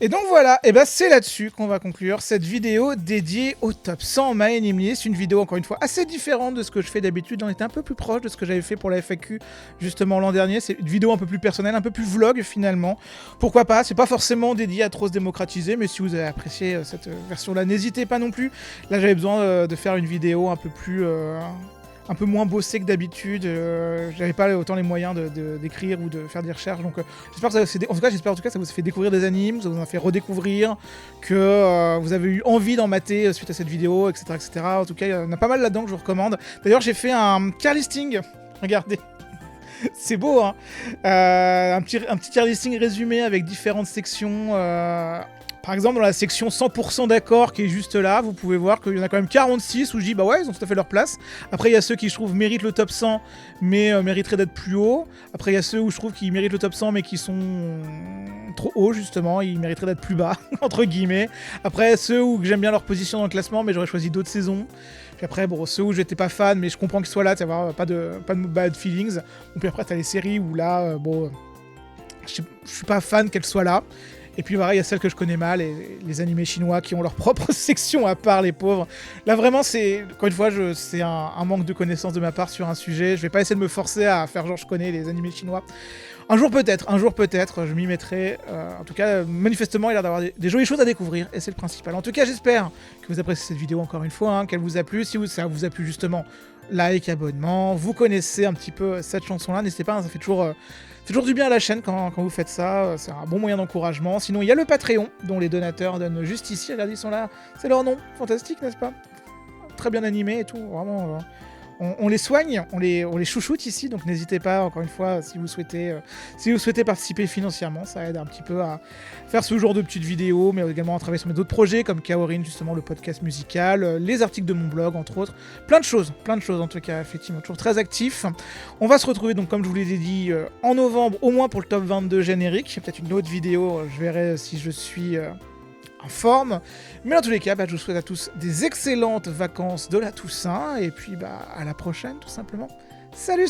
Et donc voilà, et c'est là-dessus qu'on va conclure cette vidéo dédiée au top 100 My Anime List. Une vidéo encore une fois assez différente de ce que je fais d'habitude. On était un peu plus proche de ce que j'avais fait pour la FAQ justement l'an dernier. C'est une vidéo un peu plus personnelle, un peu plus vlog finalement. Pourquoi pas, c'est pas forcément dédié à trop se démocratiser, mais si vous avez apprécié cette version-là, n'hésitez pas non plus. Là j'avais besoin de faire une vidéo un peu plus... un peu moins bossé que d'habitude, j'avais pas autant les moyens d'écrire ou de faire des recherches, donc j'espère que ça vous fait découvrir des animes, ça vous en fait redécouvrir, que vous avez eu envie d'en mater suite à cette vidéo, etc., etc. En tout cas, il y en a pas mal là-dedans que je vous recommande. D'ailleurs, j'ai fait un tier listing, regardez. C'est beau, hein. Un petit tier listing résumé avec différentes sections. Par exemple, dans la section 100% d'accord qui est juste là, vous pouvez voir qu'il y en a quand même 46 où je dis bah ouais, ils ont tout à fait leur place. Après, il y a ceux qui, je trouve, méritent le top 100 mais mériteraient d'être plus haut. Après, il y a ceux où je trouve qu'ils méritent le top 100 mais qui sont trop hauts, justement. Ils mériteraient d'être plus bas, entre guillemets. Après, ceux où j'aime bien leur position dans le classement mais j'aurais choisi d'autres saisons. Puis après, bon, ceux où j'étais pas fan mais je comprends qu'ils soient là, tu vois, pas de bad feelings. Et puis après, t'as les séries où là, je suis pas fan qu'elles soient là. Et puis voilà, il y a celles que je connais mal, et les animés chinois qui ont leur propre section à part, les pauvres. Là vraiment, encore une fois, c'est un manque de connaissance de ma part sur un sujet. Je vais pas essayer de me forcer à faire genre je connais les animés chinois. Un jour peut-être, je m'y mettrai. En tout cas, manifestement, il a l'air d'avoir des jolies choses à découvrir, et c'est le principal. En tout cas, j'espère que vous appréciez cette vidéo encore une fois, qu'elle vous a plu. Si ça vous a plu justement, like, abonnement. Vous connaissez un petit peu cette chanson-là, n'hésitez pas, ça fait toujours du bien à la chaîne quand vous faites ça, c'est un bon moyen d'encouragement. Sinon, il y a le Patreon, dont les donateurs donnent juste ici, regardez, ils sont là, c'est leur nom, fantastique, n'est-ce pas? Très bien animé et tout, vraiment... On les soigne, on les chouchoute ici, donc n'hésitez pas, encore une fois, si vous souhaitez participer financièrement, ça aide un petit peu à faire ce genre de petites vidéos, mais également à travailler sur d'autres projets, comme Kaorin, justement, le podcast musical, les articles de mon blog, entre autres, plein de choses en tout cas, effectivement, toujours très actif. On va se retrouver, donc, comme je vous l'ai dit, en novembre, au moins pour le top 22 générique, peut-être une autre vidéo, je verrai si je suis... en forme, mais dans tous les cas, je vous souhaite à tous des excellentes vacances de la Toussaint, et puis à la prochaine tout simplement. Salut